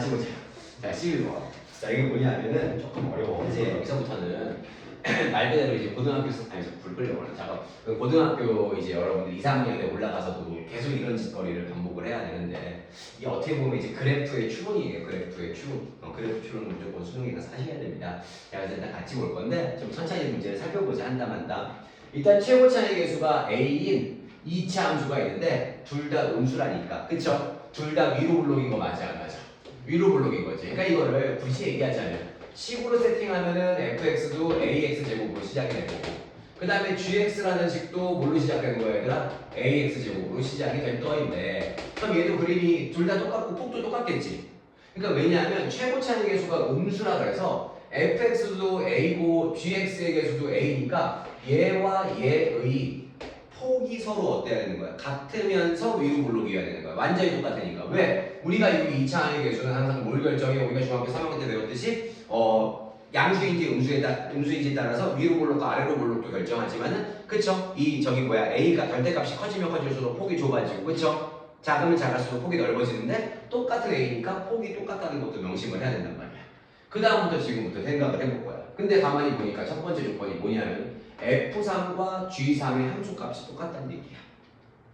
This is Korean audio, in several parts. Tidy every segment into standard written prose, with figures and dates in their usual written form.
같이 보자. 자, 11번. 자, 이게 뭐냐면은 조금 어려워. 이제 여기서부터는 말 그대로 이제 고등학교, 아니, 불 끌려버려. 잠깐. 고등학교 이제 여러분들 2, 3학년에 올라가서도 계속 이런 짓거리를 반복을 해야 되는데, 이게 어떻게 보면 이제 그래프의 추론이에요. 그래프의 추론. 그래프 추론은 무조건 수능에 가서 하셔야 됩니다. 자, 그래서 일단 같이 볼 건데, 좀 천천히 문제를 살펴보자 한다만다. 일단 최고 차이 계수가 A인 2차 함수가 있는데, 둘 다 음수라니까. 그쵸? 둘 다 위로 블록인 거 맞아, 안 맞아? 위로 블록인 거지. 그러니까 이거를 굳이 얘기하자면 식으로 세팅하면은 fx도 ax 제곱으로 시작이 될 거고, 그 다음에 gx라는 식도 뭘로 시작되는 거야, 얘들아? ax 제곱으로 시작이 될 떠인데, 그럼 얘도 그림이 둘 다 똑같고 폭도 똑같겠지. 그러니까 왜냐하면 최고 차이 계수가 음수라 그래서 fx도 a고 gx의 계수도 a니까 얘와 얘의 폭이 서로 어때야 되는 거야? 같으면서 위로 블록이어야 되는 거야. 완전히 똑같으니까. 왜? 우리가 이 2차항의 계수는 항상 뭘 결정해? 우리가 중학교 3학년 때 배웠듯이 양수인지 음수인지에 따라서 위로 블록과 아래로 블록도 결정하지만은, 그쵸? 저기 뭐야, A가 절대값이 커지면 커질수록 폭이 좁아지고, 그쵸? 작으면 작을수록 폭이 넓어지는데 똑같은 A니까 폭이 똑같다는 것도 명심을 해야 된단 말이야. 그 다음부터 지금부터 생각을 해볼 거야. 근데 가만히 보니까 첫 번째 조건이 뭐냐면 F3과 G3의 함수값이 똑같다는 얘기야.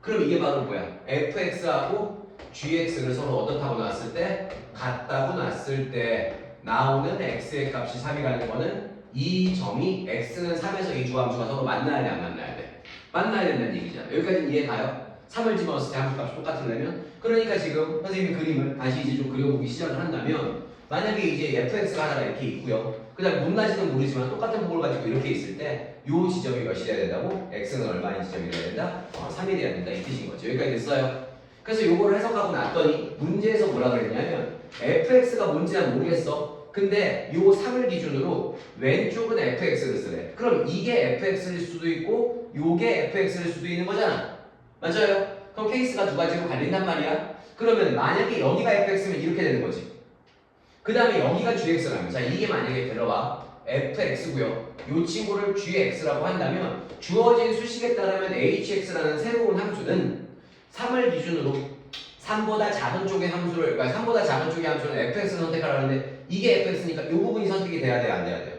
그럼 이게 바로 뭐야? fx하고 gx를 서로 어떻다고 놨을 때? 같다고 놨을 때 나오는 x의 값이 3이라는 거는 이 점이 x는 3에서 이 두 함수가 서로 만나야 돼, 안 만나야 돼? 만나야 된다는 얘기잖아. 여기까지는 이해 가요? 3을 집어넣었을 때 함수값이 똑같으려면, 그러니까 지금 선생님이 그림을 다시 이제 좀 그려보기 시작을 한다면, 만약에 이제 fx가 하나가 이렇게 있고요. 그 다음에 못나지는 모르지만 똑같은 폭을 가지고 이렇게 있을 때 요 지점이 몇이 돼야 된다고? x는 얼마인 지점이 돼야 된다? 3이 돼야 된다, 이 뜻인 거죠. 여기까지 됐어요. 그래서 요거를 해석하고 났더니 문제에서 뭐라 그랬냐면 fx가 뭔지 난 모르겠어. 근데 요 3을 기준으로 왼쪽은 fx를 쓰래. 그럼 이게 fx일 수도 있고 요게 fx일 수도 있는 거잖아. 맞아요? 그럼 케이스가 두 가지로 갈린단 말이야. 그러면 만약에 여기가 fx면 이렇게 되는 거지. 그 다음에 여기가 gx라면, 자, 이게 만약에 들어봐 fx고요. 이 친구를 gx라고 한다면 주어진 수식에 따르면 hx라는 새로운 함수는 3을 기준으로 3보다 작은 쪽의 함수를, 그러니까 3보다 작은 쪽의 함수는 fx를 선택하라는데 이게 fx니까 이 부분이 선택이 돼야 돼요, 안 돼야 돼요?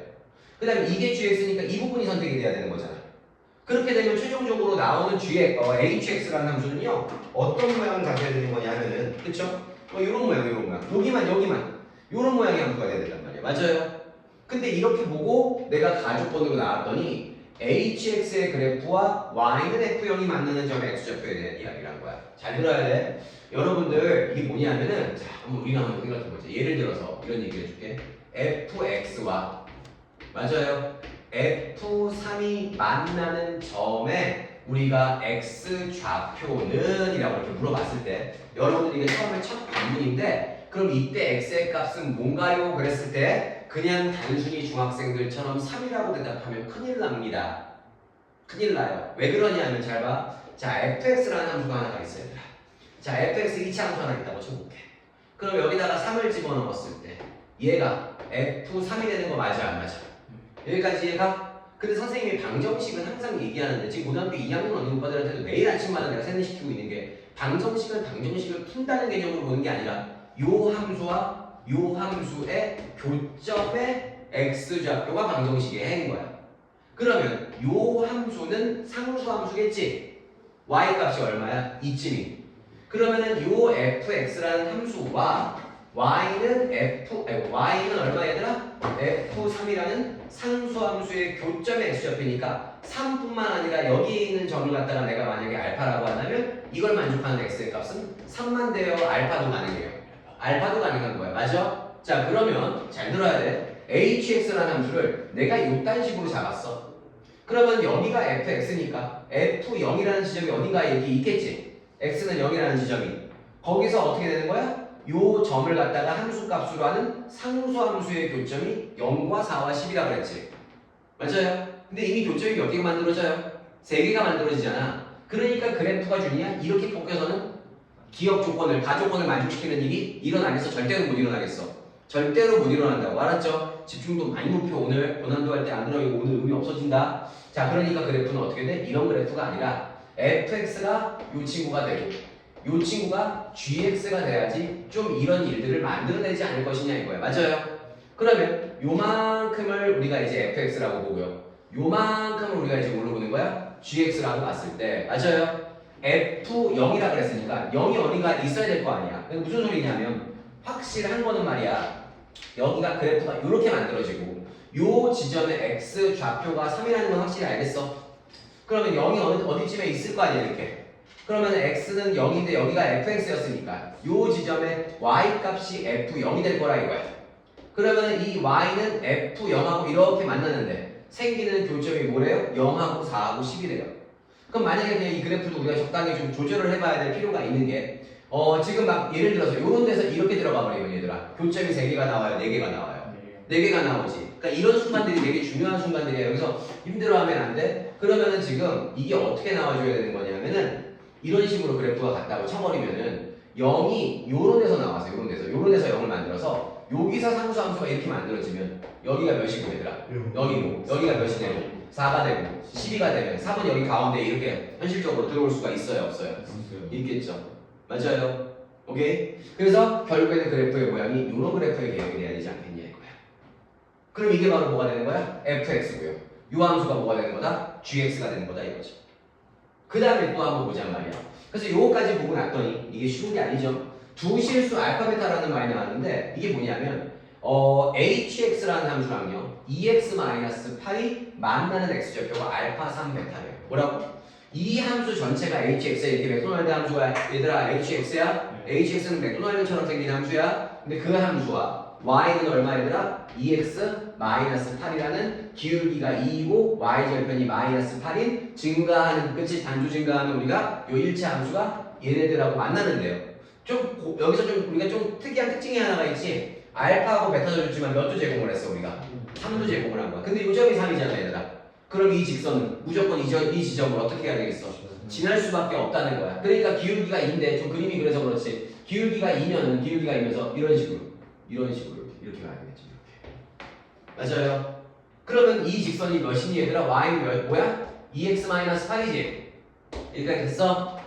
그 다음에 이게 gx니까 이 부분이 선택이 돼야 되는 거잖아. 그렇게 되면 최종적으로 나오는 hx라는 함수는요, 어떤 모양을 가져야 되는 거냐면은, 그쵸? 이런 모양, 이런 모양. 여기만. 이런 모양의 함수가 돼야 된단 말이에요. 맞아요? 근데 이렇게 보고 내가 가족번으로 나왔더니 hx의 그래프와 y는 f0이 만나는 점 x좌표에 대한 이야기를 한 거야. 잘 들어야 돼. 여러분들 이게 뭐냐면은, 자, 우리가 한번 생각해보자. 예를 들어서 이런 얘기 해줄게. fx와, 맞아요, f3이 만나는 점에 우리가 x좌표는 이라고 이렇게 물어봤을 때, 여러분들 이게 처음에 첫 관문인데, 그럼 이때 x의 값은 뭔가요? 그랬을 때 그냥 단순히 중학생들처럼 3이라고 대답하면 큰일 납니다. 큰일 나요. 왜 그러냐면, 잘 봐. 자, fx라는 함수가 하나가 있어요. 자, fx 2차 함수 하나 있다고 쳐볼게. 그럼 여기다가 3을 집어넣었을 때 얘가 f3이 되는 거 맞아, 안 맞아? 여기까지 이해가? 근데 선생님이 방정식은 항상 얘기하는데, 지금 고등학교 2학년 어린 오빠들한테도 매일 아침마다 내가 세뇌시키고 있는 게, 방정식은 방정식을 푼다는 개념으로 보는 게 아니라 요 함수와 요 함수의 교점의 x좌표가 방정식의 해인 거야. 그러면 요 함수는 상수 함수겠지? y 값이 얼마야? 이쯤이. 그러면은 요 fx라는 함수와 y는 얼마 얘들아? f3이라는 상수함수의 교점의 x좌표니까 3뿐만 아니라 여기 있는 점을 갖다가 내가 만약에 알파라고 한다면 이걸 만족하는 x의 값은 3만 돼요, 알파도 가능해요. 알파도 가능한 거야. 맞아? 자, 그러면 잘 들어야 돼. hx라는 함수를 내가 요딴 식으로 잡았어. 그러면 여기가 fx니까 f0이라는 지점이 어딘가에 여기 있겠지? x는 0이라는 지점이. 거기서 어떻게 되는 거야? 요 점을 갖다가 함수값으로 하는 상수함수의 교점이 0과 4와 10이라 그랬지. 맞아요? 근데 이미 교점이 몇 개가 만들어져요? 3개가 만들어지잖아. 그러니까 그래프가 주냐? 이렇게 뽑혀서는 기억 조건을, 가조건을 만족시키는 일이 일어나겠어? 절대로 못 일어나겠어. 절대로 못 일어난다고. 알았죠? 집중도 많이 높여. 오늘 고난도 할 때 안 들어가고 오늘 의미 없어진다. 자, 그러니까 그래프는 어떻게 돼? 이런 그래프가 아니라 fx가 요 친구가 되고 요 친구가 gx가 돼야지 좀 이런 일들을 만들어내지 않을 것이냐 이거야. 맞아요? 그러면 요만큼을 우리가 이제 fx라고 보고요. 요만큼을 우리가 이제 뭘로 보는 거야? gx라고 봤을 때 맞아요? f0이라 그랬으니까 0이 어디가 있어야 될 거 아니야. 그게 무슨 소리냐면 확실한 거는 말이야. 여기가 그래프가 이렇게 만들어지고 요 지점에 x 좌표가 3이라는 건 확실히 알겠어? 그러면 0이 어디쯤에 있을 거 아니야 이렇게. 그러면 x는 0인데 여기가 fx였으니까 요 지점에 y 값이 f0이 될 거라 이거야. 그러면 이 y는 f0하고 이렇게 만나는데 생기는 교점이 뭐래요? 0하고 4하고 10이 돼요. 그럼 만약에 그냥 이 그래프도 우리가 적당히 좀 조절을 해봐야 될 필요가 있는 게 지금 막 예를 들어서 요런 데서 이렇게 들어가 버리면 얘들아 교점이 3개가 나와요? 4개가 나와요? 4개가 나오지. 그러니까 이런 순간들이 되게 중요한 순간들이에요. 여기서 힘들어하면 안 돼. 그러면은 지금 이게 어떻게 나와줘야 되는 거냐면은 이런 식으로 그래프가 같다고 쳐버리면은 0이 요런 데서 나와서 요런 데서 0을 만들어서 여기서 상수 함수가 이렇게 만들어지면 여기가 몇이고 얘들아? 여기고 여기가 몇이 되고 4가 되고 12가 되면 3은 여기 가운데 이렇게 현실적으로 들어올 수가 있어요? 없어요? 있겠죠. 맞아요. 오케이? 그래서 결국에는 그래프의 모양이 요런 그래프의 개혁이 돼야 되지 않겠냐 이거야. 그럼 이게 바로 뭐가 되는 거야? fx고요. 요 함수가 뭐가 되는 거다? gx가 되는 거다 이거죠. 그 다음에 또 한번 보자 말이야. 그래서 요거까지 보고 났더니 이게 쉬운 게 아니죠. 두 실수 알파 베타라는 말이 나왔는데 이게 뭐냐면 hx라는 함수랑요 2x-8이 만나는 x좌표가 알파 3 베타래요. 뭐라고? 이 함수 전체가 hx야. 이렇게 맥도날드 함수가 얘들아 hx야? hx는 맥도날드처럼 생긴 함수야. 근데 그 함수와 y는 얼마 얘들아? 2x-8이라는 기울기가 2이고 y절편이 -8인 증가하는 끝이 단조 증가하면 우리가 요 일체 함수가 얘네들하고 만나는데요. 여기서 좀 우리가 좀 특이한 특징이 하나가 있지. 알파하고 베타도 줬지만 몇 도 제공을 했어 우리가? 3도 제공을 한 거야. 근데 요점이 3이잖아 얘들아. 그럼 이 직선은 무조건 이 지점을 어떻게 해야 되겠어? 지날 수밖에 없다는 거야. 그러니까 기울기가 2인데 좀 그림이 그래서 그렇지. 기울기가 2면은 기울기가 2면서 이런 식으로 이렇게 가야 되겠지. 이렇게. 맞아요. 그러면 이 직선이 몇이니 얘들아? y는 뭐야? 2x-8이지. 여기까지 됐어?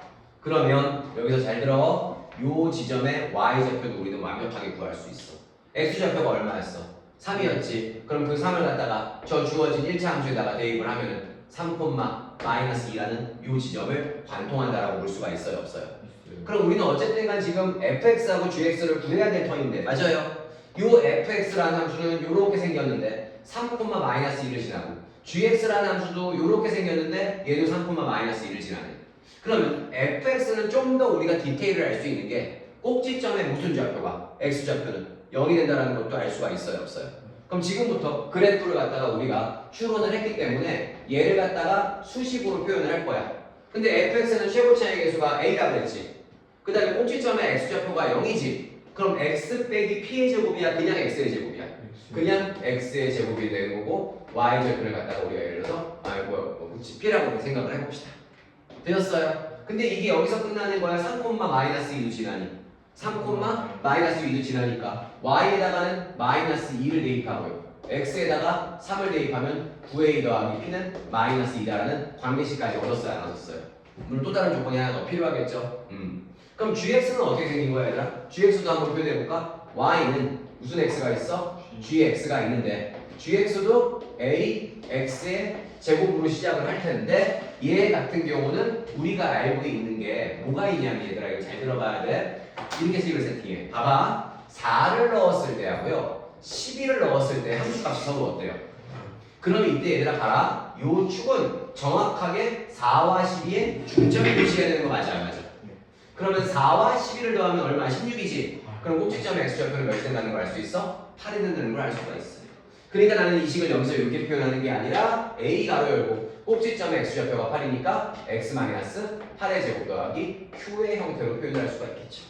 그러면 여기서 잘 들어. 요 지점에 y좌표도 우리는 완벽하게 구할 수 있어. x좌표가 얼마였어? 3이었지. 그럼 그 3을 갖다가 저 주어진 1차 함수에다가 대입을 하면은 3,-2라는 요 지점을 관통한다라고 볼 수가 있어요? 없어요? 그럼 우리는 어쨌든 간 지금 fx하고 gx를 구해야 될 터인데 맞아요? 요 fx라는 함수는 요렇게 생겼는데 3,-1을 지나고 gx라는 함수도 요렇게 생겼는데 얘도 3,-1을 지나네. 그러면 fx는 좀 더 우리가 디테일을 알 수 있는 게 꼭지점에 무슨 좌표가 x좌표는 0이 된다는 것도 알 수가 있어요? 없어요? 그럼 지금부터 그래프를 갖다가 우리가 추론을 했기 때문에 얘를 갖다가 수식으로 표현을 할 거야. 근데 fx는 최고차의 계수가 a라 그랬지. 그 다음에 꼭지점에 x좌표가 0이지. 그럼 x 빼기 p의 제곱이야? 그냥 x의 제곱이야? 그냥 x의 제곱이 되는 거고 y절편을 갖다가 우리가 예를 들어서 p라고 생각을 해봅시다. 되셨어요? 근데 이게 여기서 끝나는 거야. 3,-2도 지나니 3,-2도 지나니까 y에다가는 -2를 대입하고요. x에다가 3을 대입하면 9a 더하기 p는 -2다라는 관계식까지 얻었어요? 안 얻었어요? 물론 또 다른 조건이 하나 더 필요하겠죠? 그럼 gx는 어떻게 생긴 거야 얘들아? gx도 한번 표현해볼까? y는 무슨 x가 있어? gx가 있는데 gx도 a, x의 제곱으로 시작을 할 텐데 얘 같은 경우는 우리가 알고 있는 게 뭐가 있냐면 얘들아 이거 잘 들어봐야 돼. 이렇게 식을 세팅해. 봐봐. 4를 넣었을 때 하고요 11을 넣었을 때 함수값이 서로 어때요? 그럼 이때 얘들아 봐라. 요 축은 정확하게 4와 12의 중점을 표시해야 되는 거 맞아 안 맞아? 그러면 4와 11을 더하면 얼마? 16이지. 그럼 꼭지점의 x좌표는 몇 된다는 걸 알 수 있어? 8이 된다는 걸 알 수가 있어. 그러니까 나는 이 식을 여기서 이렇게 표현하는 게 아니라 a 가로 열고 꼭지점의 x좌표가 8이니까 x-8의 제곱 더하기 q의 형태로 표현할 수가 있겠죠.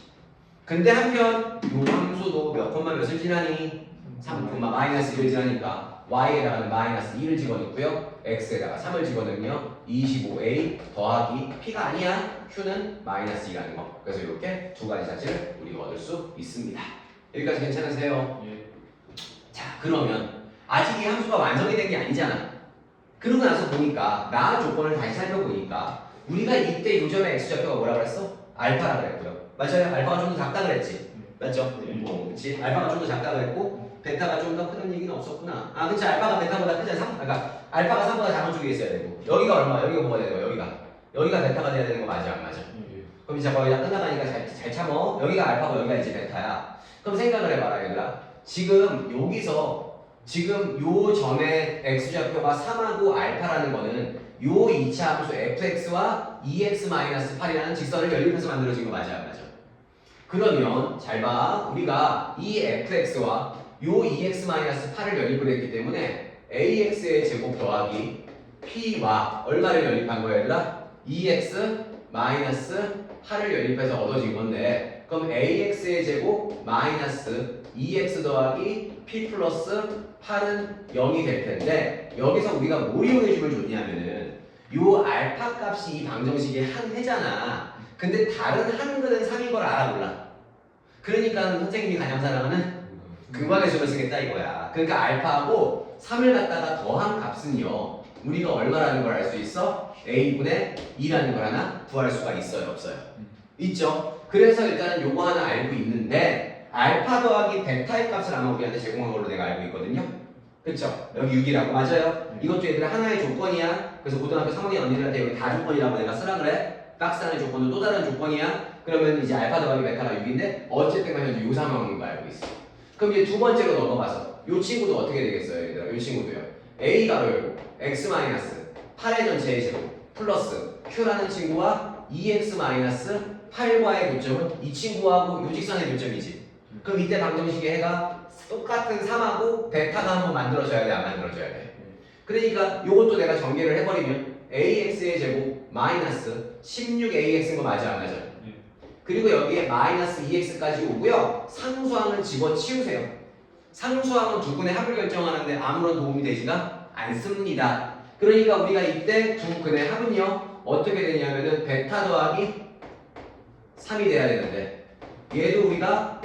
근데 한편 요 함수도 몇 콤마 몇을 지나니? 3,-1을 지나니까 y에다가는 -2를 집어넣고요 x에다가 3을 집어넣으며 25a 더하기 p가 아니야. q는 -2라는 거. 그래서 이렇게 두 가지 자체를 우리가 얻을 수 있습니다. 여기까지 괜찮으세요? 예. 자 그러면 아직 이 함수가 완성이 된 게 아니잖아. 그러고 나서 보니까 나 조건을 다시 살펴보니까 우리가 이때 요점의 x좌표가 뭐라 그랬어? 알파라 그랬고요. 맞아요? 알파가 좀 더 작다 그랬지? 맞죠? 그치? 알파가 좀 더 작다 그랬고 베타가 좀 더 크는 얘기는 없었구나. 아 그치 알파가 베타보다 크잖아. 그러니까 알파가 3보다 작은 쪽에 있어야 되고 여기가 얼마? 여기가 뭐가 되는 거야? 여기가 베타가 돼야 되는 거 맞아 안 맞아? 그럼 이제 거의 다 끝나가니까 잘 참어. 여기가 알파고 여기가 이제 베타야. 그럼 생각을 해봐라 얘들아. 지금 여기서 지금 요 전에 x좌표가 3하고 알파라는 거는 요 2차 함수 fx와 2x-8이라는 직선을 연립해서 만들어진 거 맞아 안 맞아? 그러면 잘 봐. 우리가 이 fx와 요 2x-8을 연립을 했기 때문에 ax의 제곱 더하기 p와 얼마를 연립한 거야 얘들아? 2x-8을 연립해서 얻어진 건데 그럼 ax의 제곱 마이너스 2x 더하기 p 플러스 8은 0이 될 텐데 여기서 우리가 뭘 이용해주면 좋냐면은 요 알파 값이 이 방정식의 한 회잖아. 근데 다른 한글은 3인 걸 알아 몰라. 그러니까 선생님이 가장 사랑하는 근광의 수를 쓰겠다 이거야. 그러니까 알파하고 3을 갖다가 더한 값은요 우리가 얼마라는 걸 알 수 있어? a분의 2라는 걸 하나 구할 수가 있어요 없어요? 있죠. 그래서 일단은 요거 하나 알고 있는데 알파 더하기 베타의 값을 아마 우리한테 제공한 걸로 내가 알고 있거든요. 그쵸? 여기 6이라고 맞아요? 이것도 얘들아 하나의 조건이야. 그래서 고등학교 3학년 언니들한테 여기 다 조건이라고 내가 쓰라 그래. 박스 안의 조건도 또 다른 조건이야. 그러면 이제 알파 더하기 베타가 6인데 어쨌든 간에 현재 요 상황인 거 알고 있어. 그럼 이제 두 번째로 넘어가서 요 친구도 어떻게 되겠어요 얘들아? 요 친구도요. a 가로 열고 x 마이너스 8의 전체의 제곱 플러스 q라는 친구와 2x 마이너스 8과의 교점은 이 친구하고 요 직선의 교점이지. 그럼 이때 방정식의 해가 똑같은 3하고 베타가 한번 만들어져야 돼 안 만들어져야 돼? 그러니까 요것도 내가 전개를 해버리면 ax의 제곱 마이너스 16ax인 거 맞아 안 맞아? 그리고 여기에 마이너스 2x까지 오고요. 상수항을 집어치우세요. 상수항은 두 근의 합을 결정하는데 아무런 도움이 되지가 않습니다. 그러니까 우리가 이때 두 근의 합은요 어떻게 되냐면은 베타 더하기 3이 돼야 되는데 얘도 우리가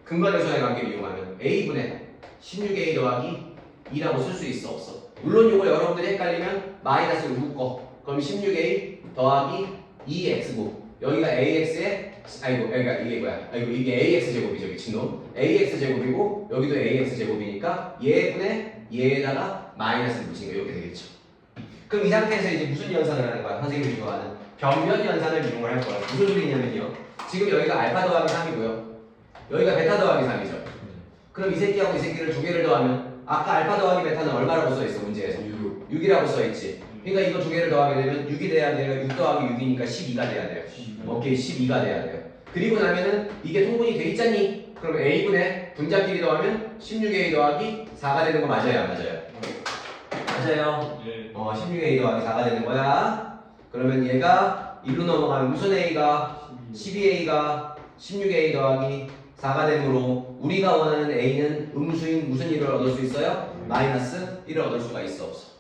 근과결선의 관계를 이용하면 a분의 16a 더하기 2라고 쓸 수 있어 없어? 물론 이걸 여러분들이 헷갈리면 마이너스를 묶어. 그럼 16a 더하기 2x고 여기가 ax의 아이고 그러니까 이게 뭐야? 아이고 이게 ax 제곱이죠 미친놈. ax 제곱이고 여기도 ax 제곱이니까 얘분의 얘에다가 마이너스를 붙인 거 이렇게 되겠죠. 그럼 이 상태에서 이제 무슨 연산을 하는 거야? 선생님이 좋아하는 변변 연산을 이용을 할 거야. 무슨 소리냐면요. 지금 여기가 알파 더하기 3이고요. 여기가 베타 더하기 3이죠. 그럼 이 새끼하고 이 새끼를 두 개를 더하면 아까 알파 더하기 베타는 얼마라고 써있어 문제에서? 6이라고 써있지. 그러니까 이거 두 개를 더하게 되면 6이 돼야 돼요. 6 더하기 6이니까 12가 돼야 돼요. 오케이 12가 돼야 돼요. 그리고 나면은 이게 통분이 돼 있잖니? 그럼 a분의 분자끼리 더하면 16a 더하기 4가 되는 거 맞아요 안 맞아요? 맞아요. 16a 더하기 4가 되는 거야. 그러면 얘가 1로 넘어가면 무슨 a가 12a가 16a 더하기 4가 되므로 우리가 원하는 a는 음수인 무슨 1을 얻을 수 있어요? 마이너스 1을 얻을 수가 있어 없어?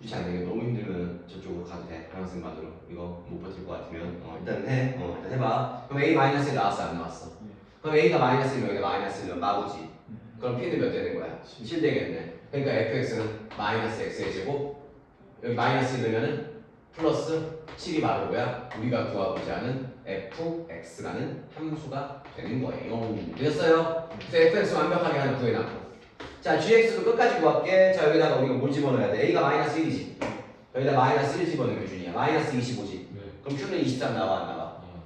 유치 안 되게 너무 힘들면 저쪽으로 가도 돼. 방학생반으로 이거 못 버틸 것 같으면 일단 해. 일단 해봐. 그럼 a 마이너스 1 나왔어 안 나왔어? 그럼 a가 마이너스 1면 여기다 마이너스 1면 마구지. 그럼 p는 몇 되는 거야? 7 되겠네. 그러니까 fx는 마이너스 x의 제곱 여기 마이너스 1이면은 플러스 7이 바로 뭐야? 우리가 구하고자 하는 fx라는 함수가 되는 거예요. 되셨어요? 그래서 fx 완벽하게 하나 구해놨고 자 gx도 끝까지 구할게. 자 여기다가 우리가 뭘 집어넣어야 돼? a가 마이너스 1이지. 여기다 마이너스 1 집어넣으면 준이야. 마이너스 25지. 그럼 q는 23 나와 안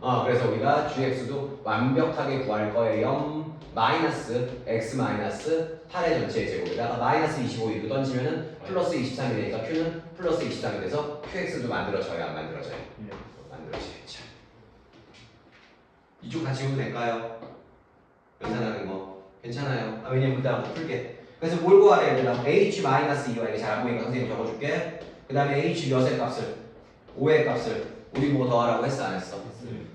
나와? 그래서 우리가 gx도 완벽하게 구할 거예요. 마이너스 x 마이너스 8의 전체의 제곱에다가 마이너스 25로 던지면은 플러스 23이 되니까 q는 플러스 23이 돼서 qx도 만들어져요 안 만들어져요? 만들어지겠죠. 이쪽 같이 해도 될까요? 연산하는 거 괜찮아요. 왜냐면 일단 풀게. 그래서 뭘 구하래 얘들아? h-2와 이게 잘 안 보이니까 선생님 적어줄게. 그 다음에 h 몇의 값을 5의 값을 우리 보고 더하라고 했어 안 했어?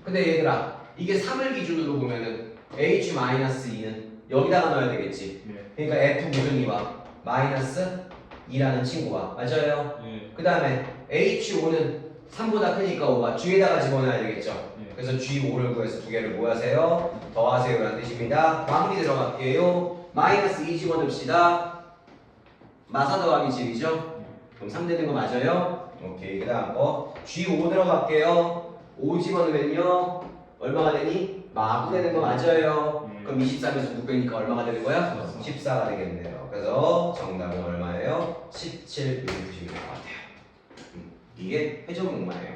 근데 얘들아 이게 3을 기준으로 보면은 h-2는 여기다가 넣어야 되겠지. 그러니까 f 무슨 2와 마이너스 2라는 친구가 맞아요. 그 다음에 h5는 3보다 크니까 5가 g에다가 집어넣어야 되겠죠. 그래서 g5를 구해서 두 개를 뭐 하세요? 더하세요 라는 뜻입니다. 마무리 들어갈게요. 마이너스 2 집어넣읍시다. 마사 더하기 7이죠? 그럼 3 되는 거 맞아요? 오케이 그 다음 거 g5 들어갈게요. 5 집어넣으면요 얼마가 되니? 마구 되는 거 맞아요. 그럼 23에서 900이니까 얼마가 되는 거야? 14가 되겠네요. 그래서 정답은 얼마예요? 17 이렇게 보시면 될 것 같아요. 이게 회전 목마예요.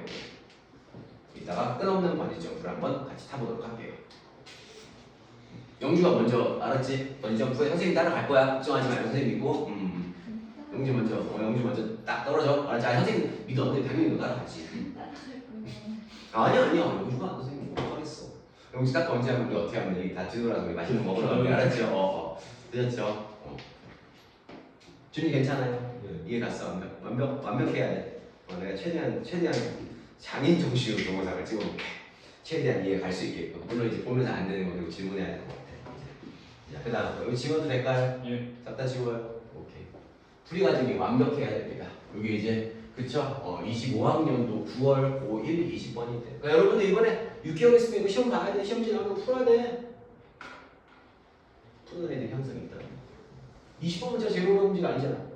이따가 끝없는 번지 점프를 한번 같이 타보도록 할게요. 영주가 먼저 알았지? 번지 점프에 선생님 따라갈 거야. 걱정하지 말고 선생님 믿고. 영주 먼저. 영주 먼저 딱 떨어져. 알았지? 아니, 선생님 믿어. 근데 당연히 너 따라가지. 아니야. 영주가 선생님 못 하겠어. 영주 딱 번지 하면 우리 어떻게 하면 여기 다 뒤돌아서 우리 맛있는 거 먹으러 가면 알았죠? 늦었죠? 준이 괜찮아요? 이해 갔어. 완벽해야 돼. 내가 최대한 장인 정신으로 동영상을 찍어볼게. 최대한 이해 갈 수 있게끔. 물론 이제 보면서 안 되는 거 그리고 질문해야 되는 것 같아. 자, 그다음 여기 지워도 될까요? 예. 잡다 지워요. 오케이. 풀이 과정이 완벽해야 됩니다. 여기 이제 그쵸? 25학년도 9월 5일 20번이 돼. 그러니까 여러분들 이번에 6개월 있으면 이거 시험 봐야 돼. 시험지 나오는 거 풀어야 돼. 푸는 애들 현상이 있다. 20번 문제가 제일 어려운 문제가 아니잖아.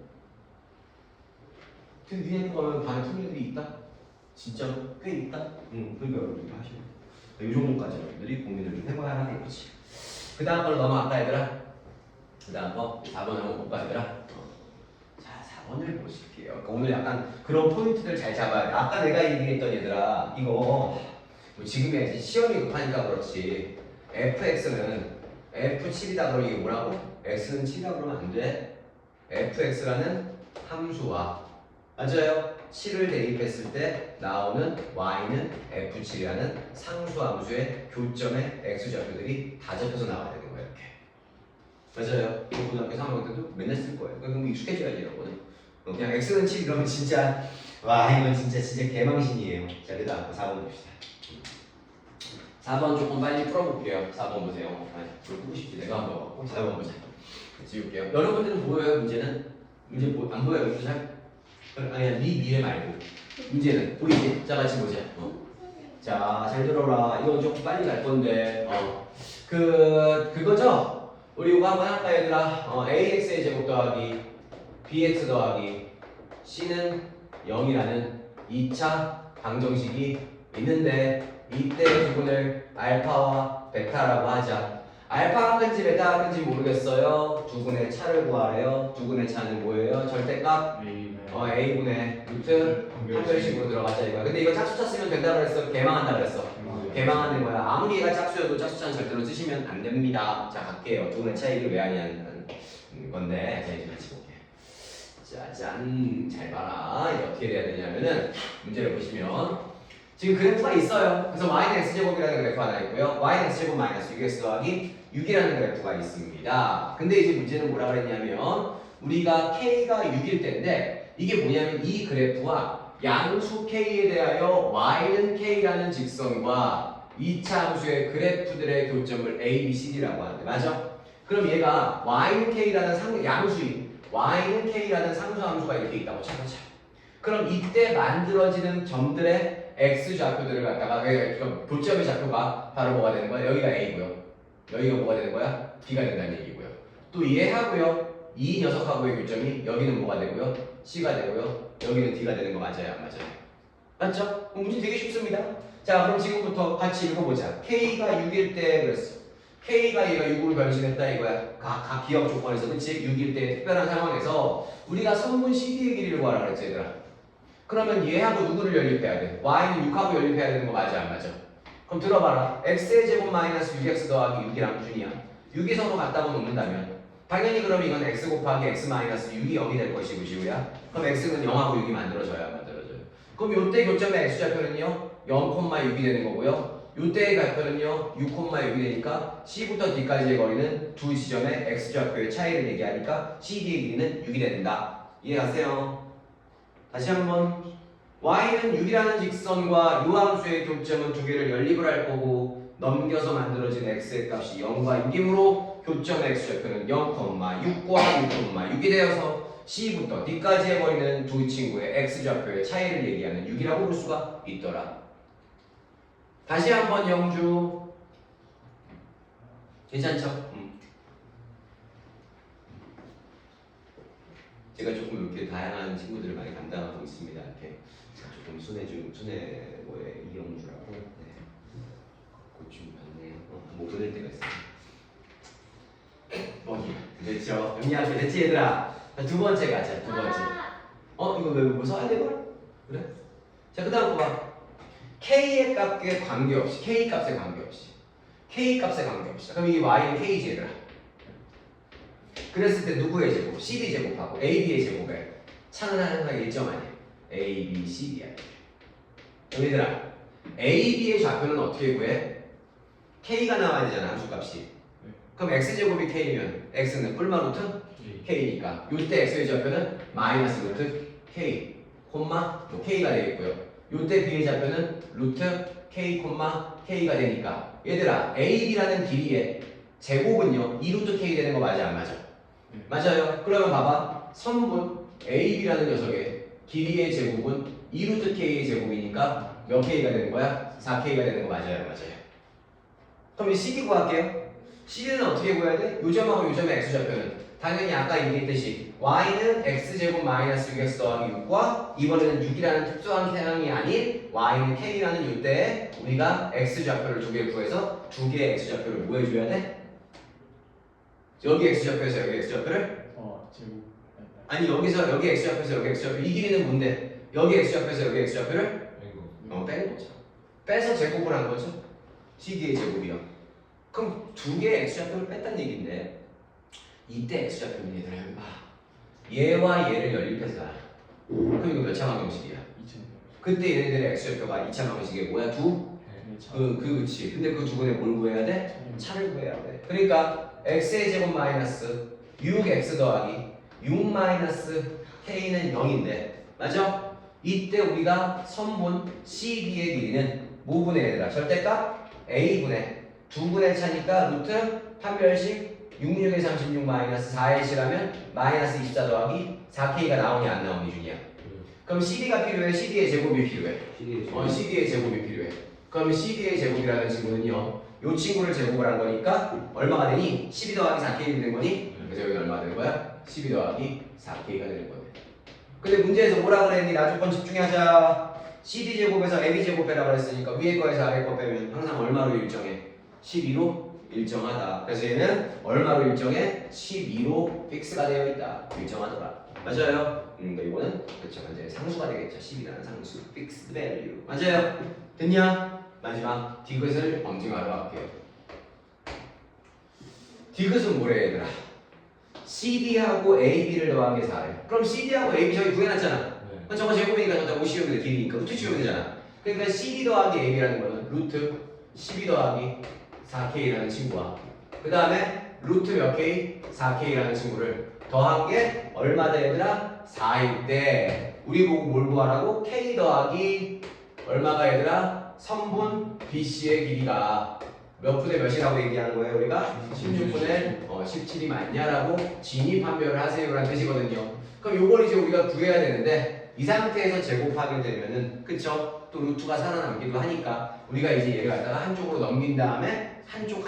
근데 니네 가면 반에 푸는 애들이 있다? 진짜로? 꽤 있다? 그러니까 여러분들이 하시면 이 정도까지 여러분들이 고민을 좀 해봐야 하는 거지. 그 다음 걸로 넘어갈까 얘들아? 그 다음 거 4번 한번 볼까 얘들아? 자 4번을 보실게요. 그러니까 오늘 약간 그런 포인트들 잘 잡아야 돼. 아까 내가 얘기했던 얘들아 이거 뭐 지금의 시험이 급하니까 그렇지 fx는 f7이다 그러면 이게 뭐라고? x는 7이다 그러면 안 돼. fx라는 함수와 맞아요. 7을 대입했을 때 나오는 y는 f7이라는 상수함수의 교점의 x좌표들이 다 접혀서 나와야 되는 거예요. 이렇게. 맞아요. 이거 고등학교 3학년 때도 맨날 쓸 거예요. 그럼 익숙해져야지 이러거든. 그냥 x는 7 이러면 진짜 와 이건 진짜 개망신이에요. 자 그다음 4번 봅시다. 4번 조금 빨리 풀어볼게요. 4번 보세요. 불 끄고 싶지 내가 한번 갖고 4번 보자. 지울게요. 여러분들은 보여요 문제는? 문제 안 보여요 문제 잘? 아니야, 네 미래 말고 문제는 보이지? 자 같이 보자. 자, 잘 들어라. 이건 좀 빨리 갈 건데 그거죠? 우리 이거 한번 할까 얘들아? ax의 제곱 더하기 bx 더하기 c는 0이라는 2차 방정식이 있는데 이때 부분을 알파와 베타라고 하자. 알파가 큰지 베타가 큰지 모르겠어요. 두분의 차를 구하래요. 두분의 차는 뭐예요? 절대값 A분의 루트 한별식으로 들어가자 이거야. 근데 이거 짝수차 쓰면 된다고 그랬어? 개망한다 그랬어? 개망하는 거야. 아무리 얘가 짝수여도 짝수차는 절대로 쓰시면 안 됩니다. 자 갈게요. 두분의 차이를 왜 하냐는 건데 자 이제 같이 볼게. 짜잔 잘 봐라. 이제 어떻게 돼야 되냐면은 문제를 보시면 지금 그래프가 있어요. 그래서 y는 x제곱이라는 그래프가 하나 있고요. y는 x제곱 마이너스 6x 더하기 6이라는 그래프가 있습니다. 근데 이제 문제는 뭐라 그랬냐면 우리가 k가 6일 때인데 이게 뭐냐면 이 그래프와 양수 k에 대하여 y는 k라는 직선과 2차 함수의 그래프들의 교점을 a, b, c, d라고 하는데 맞아? 그럼 얘가 y는 k라는 양수인 y는 k라는 상수함수가 이렇게 있다고 쳐보자. 그럼 이때 만들어지는 점들의 x 좌표들을 갖다가 교점의 좌표가 바로 뭐가 되는 거야? 여기가 a고요. 여기가 뭐가 되는 거야? b가 된다는 얘기고요. 또 얘하고요. 이 녀석하고의 교점이 여기는 뭐가 되고요? C가 되고요. 여기는 D가 되는 거 맞아요? 안 맞아요? 맞죠? 문제 되게 쉽습니다. 자 그럼 지금부터 같이 읽어보자. K가 6일 때 그랬어. K가 얘가 6으로 변신했다 이거야. 각 기억 조건에서 그치? 6일 때 특별한 상황에서 우리가 선분 CD의 길이를 구하라 그랬지 얘들아. 그러면 얘하고 누구를 연립해야 돼? Y는 6하고 연립해야 되는 거 맞아? 안 맞아? 그럼 들어봐라. X의 제곱 마이너스 6X 더하기 6이랑 준이야. 6이 서로 같다고 놓는다면 당연히 그럼 이건 x 곱하기 x 마이너스 6이 0이 될 것이고 지우야. 그럼 x는 0하고 6이 만들어져야 만들어져요. 그럼 요때 교점의 x좌표는요 0,6이 되는 거고요. 요때의 좌표는요 6,6이 되니까 c부터 d까지의 거리는 두 지점의 x좌표의 차이를 얘기하니까 CD의 길이는 6이 된다. 이해가세요? 다시 한번 y는 6이라는 직선과 요 함수의 교점은 두 개를 연립을 할 거고 넘겨서 만들어진 x의 값이 0과 6이므로 교점 x좌표는 0,6과 6,6이 되어서 C부터 D까지의 거리는 두 친구의 x좌표의 차이를 얘기하는 6이라고 볼 수가 있더라. 다시 한번 영주 괜찮죠? 제가 조금 이렇게 다양한 친구들을 많이 담당하고 있습니다. 이렇게 조금 순회 뭐에 이영주라고 네. 고충 받네요. 못 보낼 때가 있어요. 됐죠? 영리하게 됐지 얘들아? 두 번째 가자. 두 번째. 이거 왜 뭐 써야 돼 이걸? 그래? 자 그다음 봐. K의 값에 관계없이 K 값에 관계없이 K 값에 관계없이 그럼 이 Y는 K지 얘들아. 그랬을 때 누구의 제곱? CD 제곱하고 AB의 제곱에 차는 항상 일정 아니야. A, B, CD야. 얘들아 AB의 좌표는 어떻게 구해? K가 나와야 되잖아 함수값이. 그럼 X제곱이 K면 X는 뿔마 루트 K니까 요때 X의 좌표는 마이너스 루트 K 콤마 K가 되겠고요. 요때 B의 좌표는 루트 K 콤마 K가 되니까 얘들아 AB라는 길이의 제곱은요 2루트 K 되는 거 맞아 안 맞아? 맞아요. 그러면 봐봐 선분 AB라는 녀석의 길이의 제곱은 2루트 K의 제곱이니까 몇 K가 되는 거야? 4K가 되는 거 맞아요 맞아요? 그럼 이 CD 구할게요. CD는 어떻게 구해야 돼? 요점하고 요점의 X좌표는 당연히 아까 얘기했듯이 Y는 X제곱 마이너스 6X 더하기 6과 이번에는 6이라는 특수한 태양이 아닌 Y는 K라는 이때에 우리가 X좌표를 두 개 구해서 두 개의 X좌표를 뭐 해줘야 돼? 여기 X좌표에서 여기 X좌표를? 제곱. 아니 여기서 여기 X좌표에서 여기 X좌표 이 길이는 뭔데? 여기 X좌표에서 여기 X좌표를? 뺀 거죠. 빼서 제곱을 한 거죠. CD의 제곱이요. 그럼 두 개의 X좌표를 뺐다는 얘기인데 이때 X좌표는 얘들아 여기 봐. 얘와 얘를 연립해서 그럼 이거 몇 차 방정식이야? 2000. 그때 얘네들의 X좌표가 2차 방정식이 뭐야? 그치. 근데 그 두 분에 뭘 구해야 돼? 차를 구해야 돼. 그러니까 X의 제곱 마이너스 6X 더하기 6 마이너스 K는 0인데 맞아? 이때 우리가 선분 CB의 길이는 뭐 분의 얘들아? 절대값? A분의 두 분의 차니까 루트 판별식 66에 36 마이너스 4의 실하면 마이너스 24 더하기 4K가 나오니 안 나오니 준이야? 그럼 CD가 필요해? CD의 제곱이 필요해? CD의 제곱이 필요해. 그럼 CD의 제곱이라는 친구는요 요 친구를 제곱을 한 거니까 얼마가 되니? 12 더하기 4K가 되는 거니? 그래서 여기 얼마가 되는 거야? 12 더하기 4K가 되는 거네. 근데 문제에서 뭐라 그랬니? 나 조건 집중하자. CD 제곱에서 AB 제곱 빼라 그랬으니까 위에 거에서 아래 거 빼면 항상 얼마로 일정해? 12로 일정하다. 그래서 얘는 얼마로 일정해? 12로 픽스가 되어 있다. 일정하더라. 맞아요? 그러니까 이거는 그렇죠. 이제 상수가 되겠죠. 10이라는 상수. 픽스 밸류. 맞아요? 됐냐? 마지막 디귿을 검증하러 갈게요. 디귿은 뭐래 얘들아? CD하고 AB를 더한 게 4래. 그럼 CD하고 AB 저기 구해놨잖아. 그럼 저거 제곱이니까 저거 50이 길이니까 루트 치우면 되잖아. 그러니까 CD 더하기 AB라는 거는 루트 12 더하기 4K라는 친구와 그 다음에 루트 몇 K? 4K라는 친구를 더한 게 얼마다 얘들아? 4일 때 우리 보고 뭘 구하라고? K 더하기 얼마가 얘들아? 선분 BC의 길이가 몇 분의 몇이라고 얘기하는 거예요 우리가? 16분의 17이 맞냐라고 진입판별을 하세요라는 뜻이거든요. 그럼 요걸 이제 우리가 구해야 되는데 이 상태에서 제곱하게 되면은 그쵸? 또 루트가 살아남기도 하니까 우리가 이제 얘를 갖다가 한쪽으로 넘긴 다음에 한쪽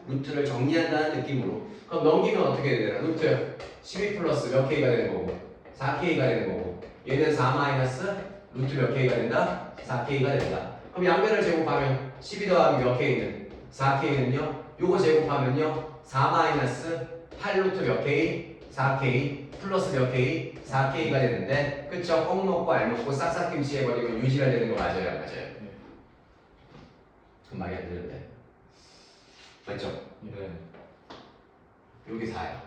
루트를 정리한다는 느낌으로 그럼 넘기면 어떻게 되나? 루트 12 플러스 몇 K가 되는 거고 4K가 되는 거고 얘는 4 마이너스 루트 몇 K가 된다? 4K가 된다. 그럼 양변을 제곱하면 12 더하기 몇 K는? 4K는요? 요거 제곱하면요 4 마이너스 8 루트 몇 K? 4K 플러스 몇 K? 4K가 되는데 그쵸? 꼭 먹고 알 먹고 싹싹 김치 해버리면 유지가 되는 거 맞아요? 안 맞아요? 그 말이 안 되는데 맞죠? 네. 여기 4야.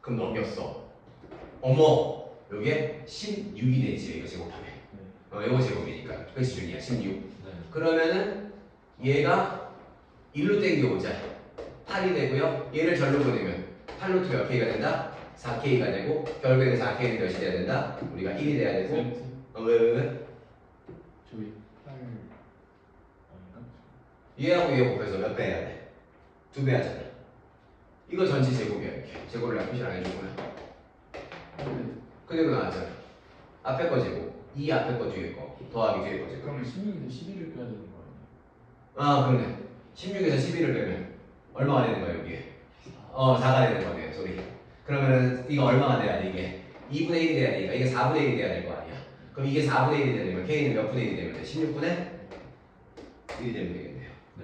그럼 넘겼어. 어머! 요게 16이 되지 이거 제곱하면. 이거 제곱이니까. 그래서 준이야 16. 그러면은 얘가 1로 땡겨오자. 8이 되고요. 얘를 절로 보내면 8루트 몇 K가 된다? 4K가 되고 결국에는 4K는 몇이 돼야 된다? 우리가 1이 돼야 되고 왜? 저기 8 아닌가? 얘하고 얘 곱해서 몇 배 해야 돼? 2배 하잖아. 이거 전체 제곱이야 이렇게. 제곱을 내가 표시를 안 해주구나. 그대로 나왔잖아. 앞에 거 제곱, 이 앞에 거 뒤에 거 더하기 뒤에 거 제곱. 그러면 16에서 11을 빼야 되는 거 아니야? 아 그러네. 16에서 11을 빼면 얼마가 되는 거야 여기에? 4가 되는 거네요 소리. 그러면은 이거 얼마가 돼야 돼 이게? 2분의 1이 돼야 되니까 이게 4분의 1이 돼야 될 거 아니야. 그럼 이게 4분의 1이 되는 거야. K는 몇 분의 1이 되면 돼? 16분의 1이 되면 되겠네요. 네.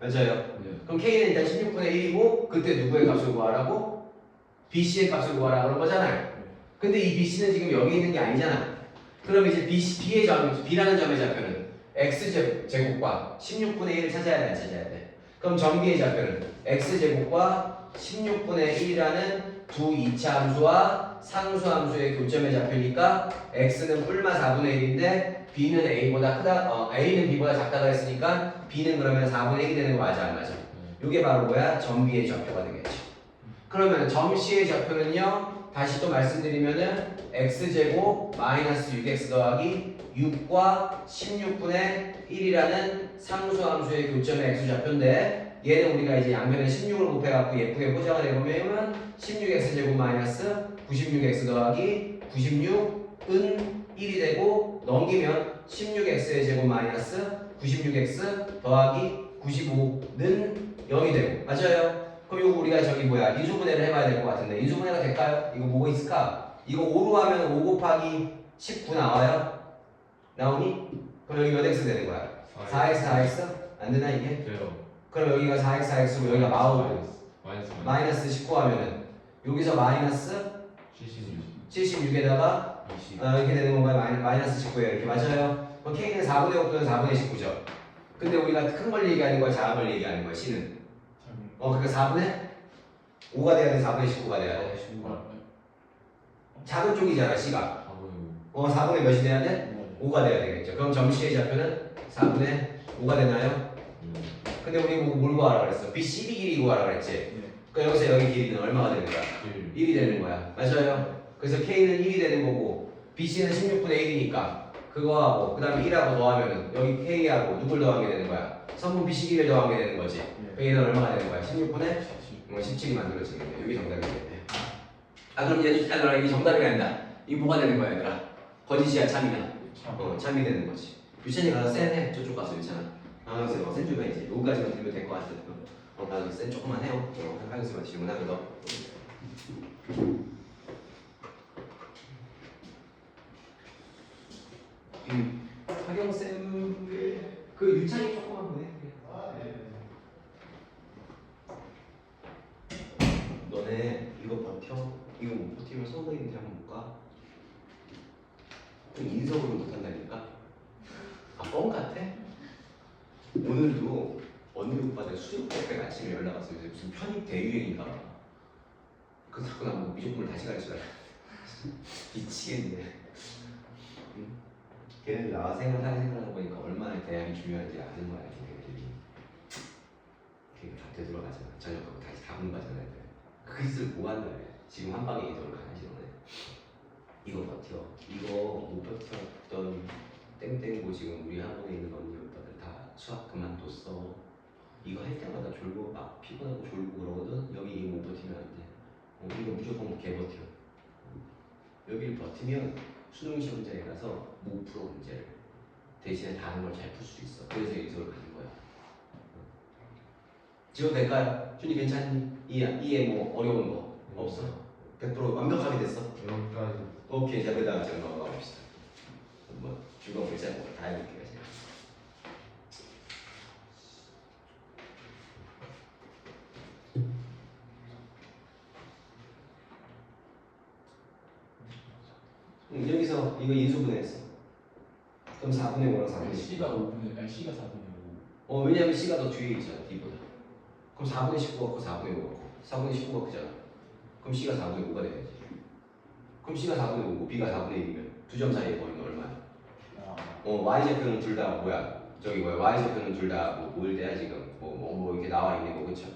맞아요. 네. 그럼 K는 일단 16분의 1이고 그때 누구의 값을 구하라고? BC의 값을 구하라고 그런 거잖아요. 근데 이 BC는 지금 여기 있는 게 아니잖아. 그럼 이제 B의 점, B라는 점의 좌표는 X제곱과 16분의 1을 찾아야 돼, 안 찾아야 돼? 그럼 점비의 좌표는 X제곱과 16분의 1이라는 두 이차 함수와 상수 함수의 교점의 좌표니까 X는 뿔마 4분의 1인데 B는 A보다 크다, A는 B보다 작다고 했으니까 B는 그러면 4분의 1이 되는 거 맞아, 안 맞아? 이게 바로 뭐야? 점비의 좌표가 되겠죠. 그러면 점C의 좌표는요, 다시 또 말씀드리면은 x제곱 마이너스 6x 더하기 6과 16분의 1이라는 상수함수의 교점의 x좌표인데 얘는 우리가 이제 양변에 16을 곱해갖고 예쁘게 포장을 해보면 16x제곱 마이너스 96x 더하기 96은 1이 되고 넘기면 16x의 제곱 마이너스 96x 더하기 95는 0이 되고 맞아요? 그럼 이거 우리가 저기 뭐야 인수분해를 해봐야 될 것 같은데 인수분해가 될까요? 이거 뭐가 있을까? 이거 5로 하면 5 곱하기 19 나와요? 나오니? 그럼 여기 몇 x 되는 거야? 4x 4x? 안 되나 이게? 돼요. 그럼 여기가 4x 4x고 여기가 마이너스 19 하면은 여기서 마이너스 76에다가 20. 이렇게 되는 건가요? 마이너스 19예요 이렇게 맞아요? 그럼 K는 4분의 5 또는 4분의 19죠 근데 우리가 큰 걸 얘기하는 거야 작은 걸 얘기하는 거야 C는 그러니까 4분의 5가 돼야 돼 4분의 19가 돼야 돼 작은 쪽이잖아 C가 4분의 몇이 돼야 돼? 5가 돼야 되겠죠. 그럼 점C의 좌표는 4분의 5가 되나요? 근데 우리 뭘 구하라 그랬어? BCB 길이 구하라 그랬지? 그러니까 여기서 여기 길이는 얼마가 되는 거야? 1이 되는 거야. 맞아요. 그래서 K는 1이 되는 거고 BC는 16분의 1이니까 그거하고 그 다음에 1하고 더하면은 여기 K하고 누굴 더한 게 되는 거야? 성분 BC 길이를 더한 게 되는 거지. K는 얼마가 되는 거야? 16분의 17이 만들어지겠네. 여기 정답이 되겠네. 그럼 얘도 기다려라. 이게 정답이 아니다. 이게 뭐가 되는 거야 얘들아? 거짓이야 참이야? 참이 되는 거지. 유찬이 가서 센 해. 저쪽 가서 유찬아. 그래서 센 좀 해야지. 여기까지만 들면 될 것 같아. 나도 센 조금만 해요. 하경쌤한테 질문하거든. 하경쌤 그 유찬이 조금만 보내. 너네 이거 버텨? 이거 못 버티면 선거인데 한번 볼까? 인석으로 못한다니까? 뻥 같아? 오늘도 언니 오빠들 수요일에 아침에 연락 왔어요. 무슨 편입 대유행인가 봐. 그래서 자꾸 나보고 미적분을 다시 가르치더라. 미치겠네. 걔네들 나와 생각하는 보니까 얼마나 대학이 중요한지 아는 거야. 걔네들이. 걔가 다 되돌아가잖아. 저녁하고 다시 다 공부하잖아. 그 짓을 뭐 한다 그래. 지금 한 방에 이도를 가야지 너네. 이거 버텨. 이거 못 버텼던 땡땡고 지금 우리 학원에 있는 언니 오빠들 다 수학 그만뒀어. 이거 할 때마다 졸고 막 피곤하고 졸고 그러거든. 여기 이거 못 버티면 안 돼. 이거 무조건 개 버텨. 여기를 버티면 수능 시험장이라서 못 풀어 문제를. 대신에 다른 걸 잘 풀 수 있어. 그래서 이쪽으로 가는 거야. 지워도 될까요? 준이 괜찮니? 이해 뭐 어려운 거 없어? 100% 완벽하게 됐어? 오케이, 자 그 다음 장 넘어가 봅시다. 뭐 주거 글자 다 해볼게요. 제가. 여기서 이거 인수분해했어. 그럼 4분의 5랑 4분의 19. C가 5분의 아니 C가 4분의 5. 왜냐면 C가 더 뒤에 있잖아, D보다. 그럼 4분의 19 갖고 4분의 5 갖고 4분의 19 갖고잖아. 그럼 C가 4분의 5가 돼야지. 그럼 C가 4분의 5고 B가 4분의 1이면 두 점 사이에 거리는 얼마야? Y좌표는 둘 다 뭐야? 저기 뭐야? Y좌표는 둘 다 뭐일 때야 지금? 뭐 이렇게 나와 있는 거 그쵸?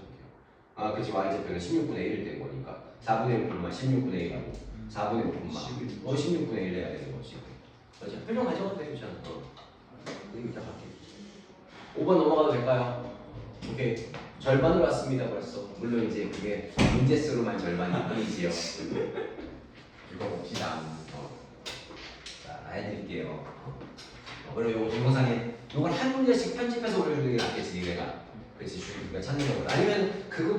그치 Y좌표는 16분의 1일 된 거니까 4분의 5분만 16분의 1하고 4분의 5분만 16분의 1 해야 되는 거지. 맞아. 표정 가져가도 돼, 괜찮아. 여기 딱 할게. 5번 넘어가도 될까요? 오케이. 절반으로 왔습니다 벌써. 물론 이제 그게 문제 수로만 절반이 뿐이지요. 읽어봅시다. 자, 해드릴게요. 그리고 요거 동영상에 요걸 한 문제씩 편집해서 올려주는 게 낫겠지, 니네가. 그렇지, 주니까 찾는 거고. 아니면 그거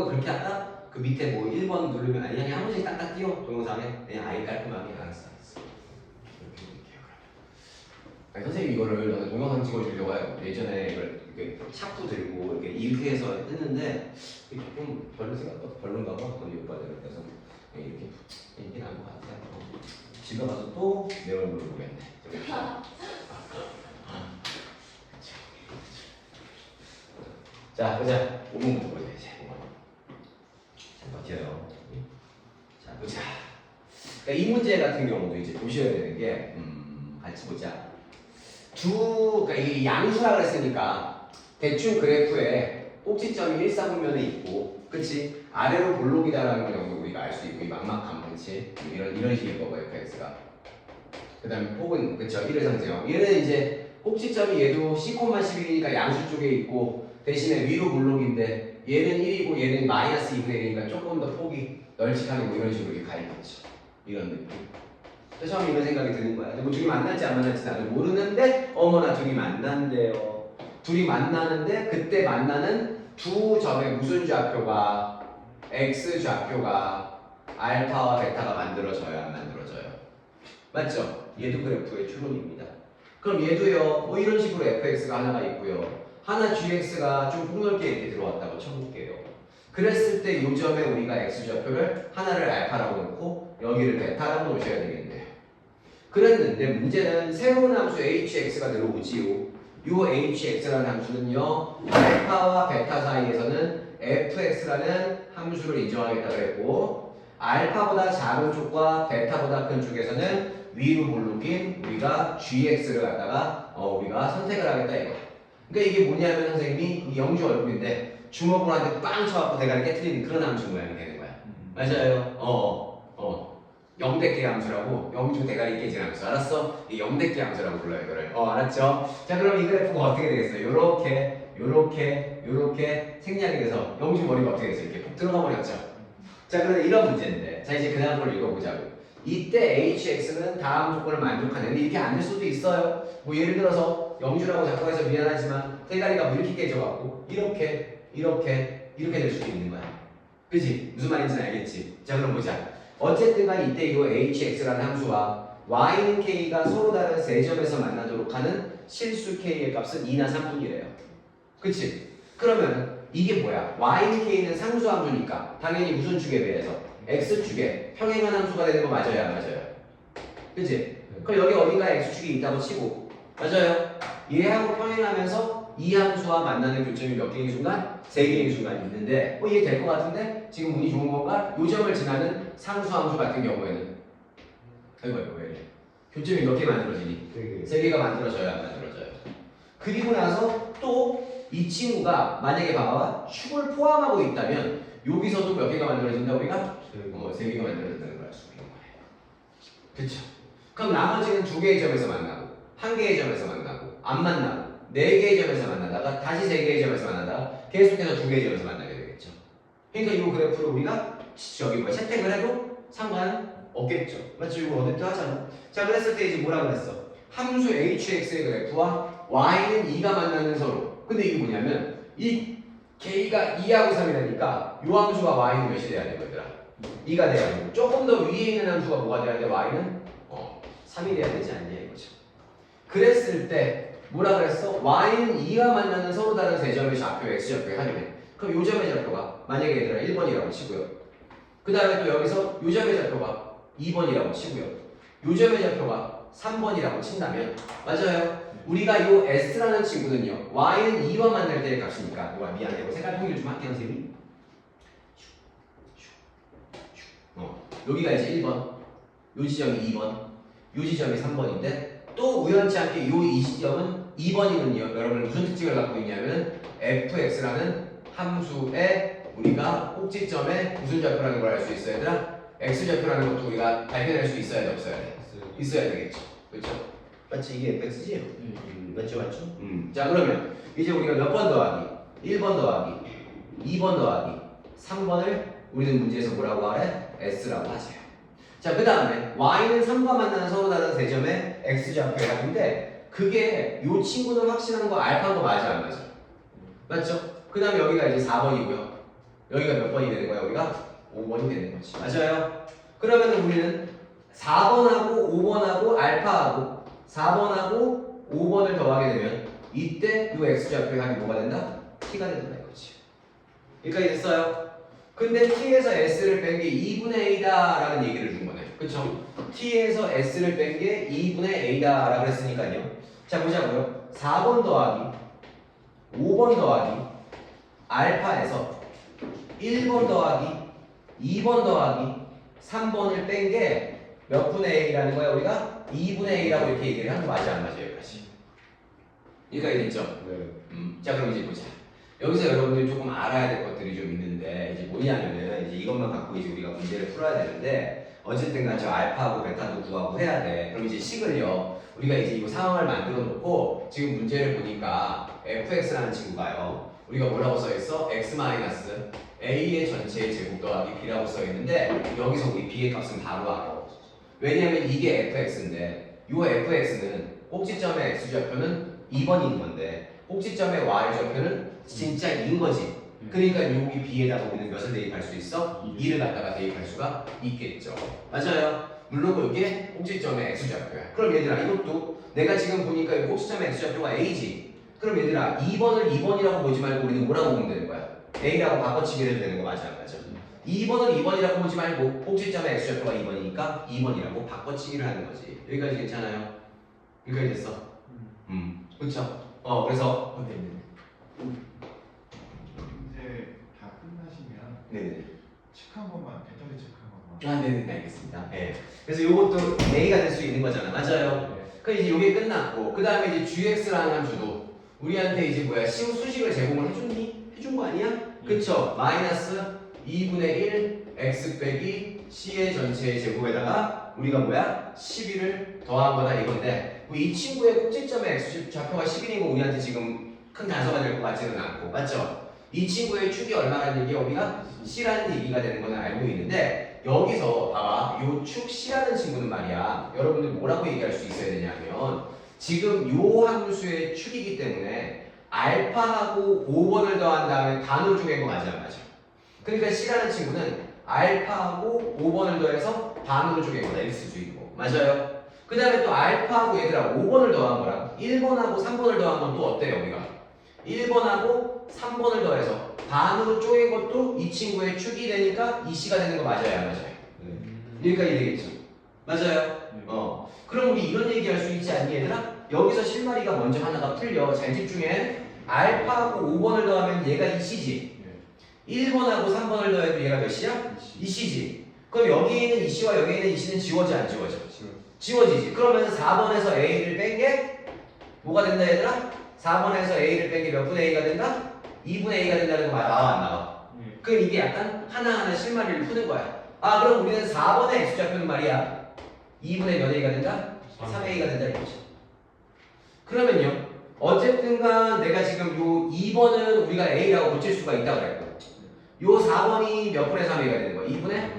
그렇게 할까? 그 밑에 뭐 1번 누르면 아니 그냥 한 번씩 딱딱 띄워 동영상에 그냥 아예 깔끔하게 알았어. 이렇게 볼게요. 아니, 선생님 이거를 나는 동영상 찍어주려고 해요. 예전에 이걸 이렇게 샤프 들고 이렇게 해서 했는데 이게 조금 별로 생각보다 별론가 봐. 우리 오빠들 그래서 이렇게 나은 것 같아요. 집에 가서 또 내 얼굴을 보겠네. 자, 보자. 5번부터 보자 이제. 5번. 잘 버텨요. 자, 보자. 그러니까 이 문제 같은 경우도 이제 보셔야 되는 게, 같이 보자. 그러니까 이게 양수라 그랬으니까 대충 그래프에 꼭지점이 1, 4분면에 있고, 그치? 아래로 볼록이다라는 경우 우리가 알 수 있고, 이 막막함, 그치? 이런 식일 거고, fx가. 그 다음에 폭은, 그쵸? 1을 상징하고. 얘는 이제 꼭지점이 얘도 C콤마 11이니까 양수 쪽에 있고, 대신에 위로 볼록인데, 얘는 1이고 얘는 마이너스 2분의 1이니까 조금 더 폭이 널찍하게 뭐 이런 식으로 이렇게 가있겠죠. 이런 느낌. 그래서 처음에 이런 생각이 드는 거야. 뭐 둘이 만날지 안 만날지 나도 모르는데, 어머나 둘이 만난대요. 둘이 만나는데, 그때 만나는 두 점의 무슨 좌표가, x 좌표가 알파와 베타가 만들어져요, 안 만들어져요? 맞죠? 얘도 그래프의 추론입니다. 그럼 얘도요, 뭐 이런 식으로 fx가 하나가 있고요. 하나 gx가 좀 폭넓게 이렇게 들어왔다고 쳐볼게요. 그랬을 때 이 점에 우리가 x좌표를 하나를 알파라고 놓고 여기를 베타라고 놓으셔야 되겠네요. 그랬는데 문제는 새로운 함수 hx가 들어오지요. 요 hx라는 함수는요, 알파와 베타 사이에서는 fx라는 함수를 인정하겠다 그랬고, 알파보다 작은 쪽과 베타보다 큰 쪽에서는 위로 볼록인 우리가 gx를 갖다가 우리가 선택을 하겠다 이거야. 그러니까 이게 뭐냐면 선생님이 이 영주 얼굴인데 주먹으로 한 대 빵 쳐갖고 대가리 깨트리는 그런 함수 모양이 되는 거야. 맞아요. 영대계 함수라고. 영주 대가리 깨진 함수. 알았어? 이 영대계 함수라고 불러요 이거를. 알았죠? 자, 그럼 이 그래프가 어떻게 되겠어요? 요렇게 생략이 돼서 영주 머리가 어떻게 됐어요? 이렇게 푹 들어가 버렸죠. 자, 그런데 이런 문제인데, 자 이제 그 다음 걸 읽어보자고. 이때 hx는 다음 조건을 만족하는. 근데 이렇게 안 될 수도 있어요. 뭐 예를 들어서 영주라고 작성해서 미안하지만 대가리가 뭐 이렇게 깨져갖고 이렇게 될 수도 있는 거야. 그치? 무슨 말인지는 알겠지? 자, 그럼 보자. 어쨌든 간 이때 이 hx라는 함수와 y는 k가 서로 다른 세 점에서 만나도록 하는 실수 k의 값은 2나 3분이래요. 그치? 그러면 이게 뭐야? y는 k는 상수 함수니까 당연히 무슨 축에 비해서? x축에 평행한 함수가 되는 거 맞아요? 안 맞아요? 그치? 그럼 여기 어딘가에 x축이 있다고 치고, 맞아요? 얘하고 평행하면서 이 함수와 만나는 교점이 몇 개의 순간? 3개의 순간이 있는데 이해 될 것 같은데? 지금 운이 좋은 건가? 요 점을 지나는 상수 함수 같은 경우에는 왜 이래? 교점이 몇 개 만들어지니? 3개가 만들어져야 안 만들어져요? 그리고 나서 또 이 친구가 만약에 봐봐 축을 포함하고 있다면 여기서도 몇 개가 만들어진다 우리가? 3개가 만들어진다는 걸 알 수 있는 거예요. 그쵸? 그럼 나머지는 2개의 점에서 만나고 1개의 점에서 만나고 안 만나고 4개의 점에서 만나다가 다시 3개의 점에서 만나다가 계속해서 2개의 점에서 만나게 되겠죠. 그러니까 이 그래프를 우리가 채택을 해도 상관없겠죠. 맞죠? 이거 어렵게 하잖아. 자, 그랬을 때 이제 뭐라 그랬어? 함수 hx의 그래프와 y는 2가 만나는 서로. 근데 이게 뭐냐면 이 k가 2하고 3이라니까 요 함수가 y는 몇이 돼야 돼 얘들아? 2가 돼야 되고 조금 더 위에 있는 함수가 뭐가 돼야 돼? y는 3이 돼야 되지 않냐 이거죠. 그랬을 때 뭐라 그랬어? y는 2가 만나는 서로 다른 세 점의 좌표 x좌표의 합이네. 그럼 요 점의 좌표가 만약에 얘들아 1번이라고 치고요. 그 다음에 또 여기서 요 점의 좌표가 2번이라고 치고요. 요 점의 좌표가 3번이라고 친다면 맞아요. 우리가 요 s라는 친구는요. y는 2와 만날 때의 값이니까 미안해. 이거 색깔 통일 좀 할게요 선생님. 여기가 이제 1번, 요 지점이 2번, 요 지점이 3번인데 또 우연치 않게 요 이 지점은 2번이면요. 여러분 무슨 특징을 갖고 있냐면 fx라는 함수에 우리가 꼭지점에 무슨 좌표라는 걸 알 수 있어야 되나? x좌표라는 것도 우리가 발견할 수 있어야 돼 없어야 돼? 있어야 되겠죠. 그렇죠? 맞지? 이게 fx지? 맞죠? 자, 그러면 이제 우리가 몇 번 더하기? 1번 더하기 2번 더하기 3번을 우리는 문제에서 뭐라고 하래? s라고 하세요. 자, 그 다음에 y는 3과 만나는 서로 다른 세 점의 x좌표의 합인데 그게 요 친구는 확실한 거 알파인 거 맞아 안 맞아? 맞죠? 그 다음에 여기가 이제 4번이고요. 여기가 몇 번이 되는 거야? 우리가 5번이 되는 거지. 맞아요? 그러면 우리는 4번하고 5번하고 알파하고 4번하고 5번을 더하게 되면 이때 이 x좌표의 합이 뭐가 된다? t가 된다 이거지. 여기까지 됐어요? 근데 t에서 s를 뺀 게 2분의 a다 라는 얘기를 준 거네. 그쵸? t에서 s를 뺀 게 2분의 a다 라고 했으니까요. 자 보자고요. 4번 더하기 5번 더하기 알파에서 1번 더하기 2번 더하기 3번을 뺀 게 몇 분의 a라는 거야 우리가? 2분의 a라고 이렇게 얘기를 하는 거 맞아 안 맞아요? 여기까지. 여기까지 됐죠? 네. 자 그럼 이제 보자. 여기서 여러분들이 조금 알아야 될 것들이 좀 있는데 이제 뭐냐면은 이제 이것만 갖고 이제 우리가 문제를 풀어야 되는데 어쨌든 간 저 알파하고 베타도 구하고 해야 돼. 그럼 이제 식을요. 우리가 이제 이 상황을 만들어 놓고 지금 문제를 보니까 fx라는 친구가요. 우리가 뭐라고 써 있어? x 마이너스 a의 전체의 제곱 더하기 b라고 써 있는데 여기서 우리 b의 값은 바로 알아. 왜냐면 이게 fx인데 이 fx는 꼭지점의 x좌표는 2번인 건데 꼭지점의 y좌표는 진짜 2인 거지. 그러니까 여기 b에다가 우리는 몇을 대입할 수 있어? 2를 갖다가 대입할 수가 있겠죠. 맞아요. 물론 이게 꼭지점의 x좌표야. 그럼 얘들아 이것도 내가 지금 보니까 이 꼭지점의 x좌표가 a지. 그럼 얘들아 2번을 2번이라고 보지 말고 우리는 뭐라고 보면 되는 거야? a라고 바꿔치기를 해도 되는 거 맞아 안 맞아? 2번을 2번이라고 보지 말고 꼭지점의 x좌표가 2번이니까 2번이라고 바꿔치기를 하는 거지. 여기까지 괜찮아요? 여기까지 됐어? 그쵸? 그래서 이제 다 끝나시면 네네. 체크 한 번만, 배터리 체크 한 번만. 네네 알겠습니다. 네. 그래서 이것도 a가 될 수 있는 거잖아. 맞아요? 그 이제 이게 끝났고 그 다음에 이제 gx라는 함수도 우리한테 이제 뭐야 수식을 제공을 해줬니? 해준 거 아니야? 그쵸? 마이너스 2분의 1 x 빼기 c의 전체의 제곱에다가 우리가 뭐야? 11을 더한 거다 이건데 이 친구의 꼭지점의 x좌표가 11이고 우리한테 지금 큰 단서가 될 것 같지는 않고 맞죠? 이 친구의 축이 얼마라는 얘기가 우리가 c라는 얘기가 되는 거는 알고 있는데 여기서 봐봐 요 축 c라는 친구는 말이야 여러분들 뭐라고 얘기할 수 있어야 되냐면 지금 요 함수의 축이기 때문에 알파하고 5번을 더한 다음에 단으로 쪼갠 거 맞아 안 맞아? 그러니까 c라는 친구는 알파하고 5번을 더해서 반으로 쪼갠 거다 이렇게 쓸 수 있고 맞아요? 그 다음에 또 알파하고 얘들아 5번을 더한 거랑 1번하고 3번을 더한 건 또 어때요 우리가? 1번하고 3번을 더해서 반으로 쪼갠 것도 이 친구의 축이 되니까 이 c가 되는 거 맞아요 안 맞아요? 여기까지 되겠죠? 맞아요? 그럼 우리 이런 얘기 할 수 있지 않니 얘들아? 여기서 실마리가 먼저 하나가 풀려 잘 집중해 알파하고 5번을 더하면 얘가 2c지 1번하고 3번을 더해도 얘가 몇이야? 2c지 그럼 여기 있는 2c와 여기 있는 2c는 지워져 안 지워져? 지워지지 그러면 4번에서 a를 뺀 게 뭐가 된다 얘들아? 4번에서 a를 뺀 게 몇 분의 a가 된다? 2분의 a가 된다는 거 나와 안 나와? 그럼 이게 약간 하나하나 실마리를 푸는 거야 그럼 우리는 4번의 x좌표는 말이야 2분의 몇 a가 된다? 3a가 된다 이거지 그러면요 어쨌든간 내가 지금 요 2번은 우리가 a라고 고칠 수가 있다고 그랬고 요 4번이 몇 분의 3a가 되는 거야? 2분의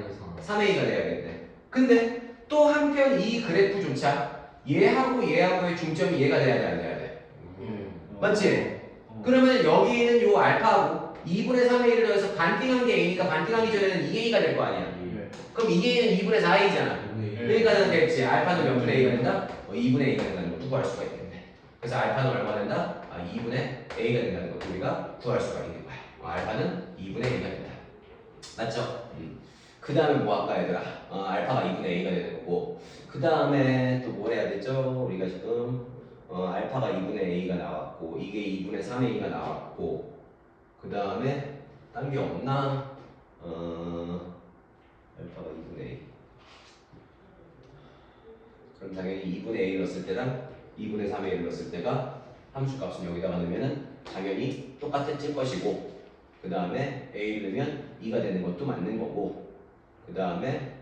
3a가 돼야 되는데 근데 또 한편 이 그래프조차 얘하고 얘하고의 중점이 얘가 돼야 돼 안 돼야 돼? 맞지? 그러면 여기 있는 요 알파하고 2분의 3a를 더해서 반띵한 게 a니까 반띵하기 전에는 2a가 될 거 아니야 그럼 이게는 2분의 4a잖아 그러니까는 됐지 알파는 몇 분의 a가 된다? 2분의 a가 된다는 걸 구할 수가 있겠네 그래서 알파는 얼마 된다? 2분의 a가 된다는 걸 우리가 구할 수가 있는 거야 알파는 2분의 a가 된다 맞죠? 그 다음에 뭐 할까 얘들아? 알파가 2분의 a가 되는 거고 그 다음에 또 뭘 해야 되죠? 우리가 지금 알파가 2분의 a가 나왔고 이게 2분의 3a가 나왔고 그 다음에 딴 게 없나? 알파가 2분의 a 그럼 당연히 2분의 a를 넣었을 때랑 2분의 3a를 넣었을 때가 함수값은 여기다가 넣으면 당연히 똑같을 것이고 그 다음에 a를 넣으면 2가 되는 것도 맞는 거고 그 다음에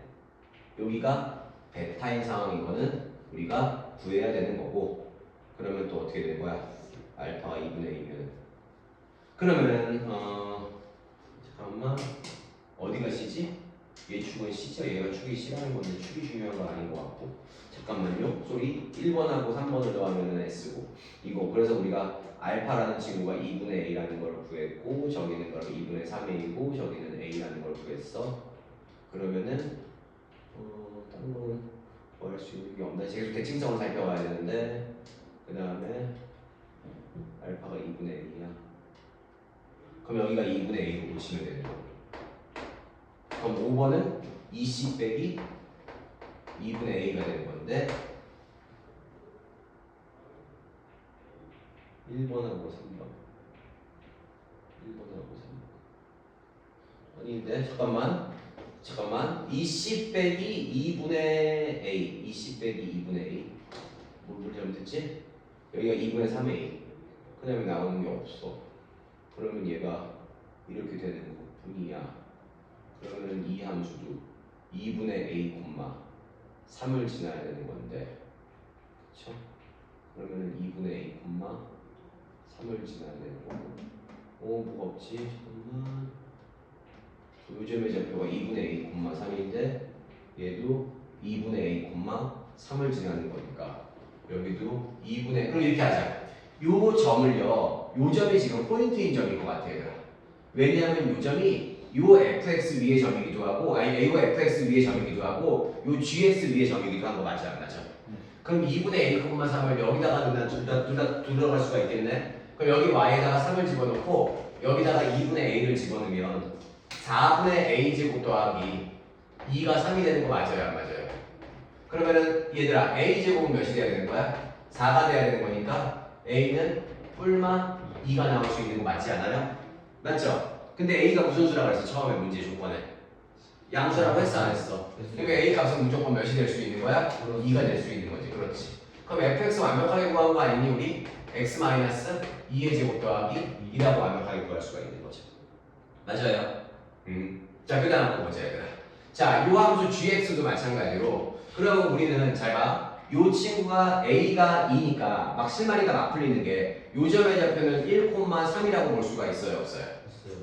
여기가 베타인 상황인 거는 우리가 구해야 되는 거고 그러면 또 어떻게 되는 거야? 알파가 2분의 1이면 그러면은 잠깐만 어디가 C지? 얘 축은 C죠? 얘가 축이 C라는 건데 축이 중요한 건 아닌 것 같고 잠깐만요 소리 1번하고 3번을 더하면 S고 이거 그래서 우리가 알파라는 친구가 2분의 a라는 걸 구했고 저기는 그럼 2분의 3a이고 저기는 a라는 걸 구했어. 그러면은 다른 거는 뭐 할 수 있는 게 없나? 계속 대칭성을 살펴봐야 되는데 그 다음에 알파가 2분의 a야. 그럼 여기가 2분의 a로 보시면 되는 거고. 그럼 5번은 2c 빼기 2분의 a가 되는 건데 1번하고 3번 1번하고 3번 아닌데 잠깐만 2c 빼기 2분의 a 2c 빼기 2분의 a 뭘 잘못했지? 여기가 2분의 3a 그 다음에 나오는 게 없어. 그러면 얘가 이렇게 되는 것 뿐이야. 그러면 이 함수도 2분의 a, 3을 지나야 되는 건데 그쵸? 그러면 2분의 a, 3을 지나야 되는 거고 뭐가 없지? 잠깐만 요즘의 좌표가 2분의 a, 3인데 얘도 2분의 a, 3을 지나는 거니까 여기도 2분의 그럼 이렇게 하자. 요 점을요 요 점이 지금 포인트인 점인 것 같아요. 왜냐하면 요 점이 요 fx 위의 점이기도 하고 아니 a와 fx 위의 점이기도 하고 요 gx 위의 점이기도 한 거 맞지 안 맞죠? 그럼 2분의 a, 3을 여기다가 둘 다 들어갈 수가 있겠네. 그럼 여기 y에다가 3을 집어넣고 여기다가 2분의 a를 집어넣으면 4분의 a 제곱 더하기 2가 3이 되는 거 맞아요 안 맞아요? 그러면은 얘들아 a 제곱은 몇이 돼야 되는 거야? 4가 돼야 되는 거니까 a는 뿔마 2가 나올 수 있는 거 맞지 않아요? 맞죠? 근데 a가 무슨 수라고 했어? 처음에 문제 조건에 양수라고 했어 안 했어? 그러니까 a 값은 무조건 몇이 될 수 있는 거야? 2가 될 수 있는 거지. 그렇지. 그럼 fx 완벽하게 구한 거 아니니 우리? x-2의 제곱 더하기 2라고 완벽하게 구할 수가 있는 거죠. 맞아요? 자, 그 다음 거 보자 얘들아. 자, 요 함수 gx도 마찬가지로 그러면 우리는 잘 봐. 요 친구가 a가 2니까 막 실마리가 막 풀리는 게 요 점의 좌표는 1,3이라고 볼 수가 있어요 없어요?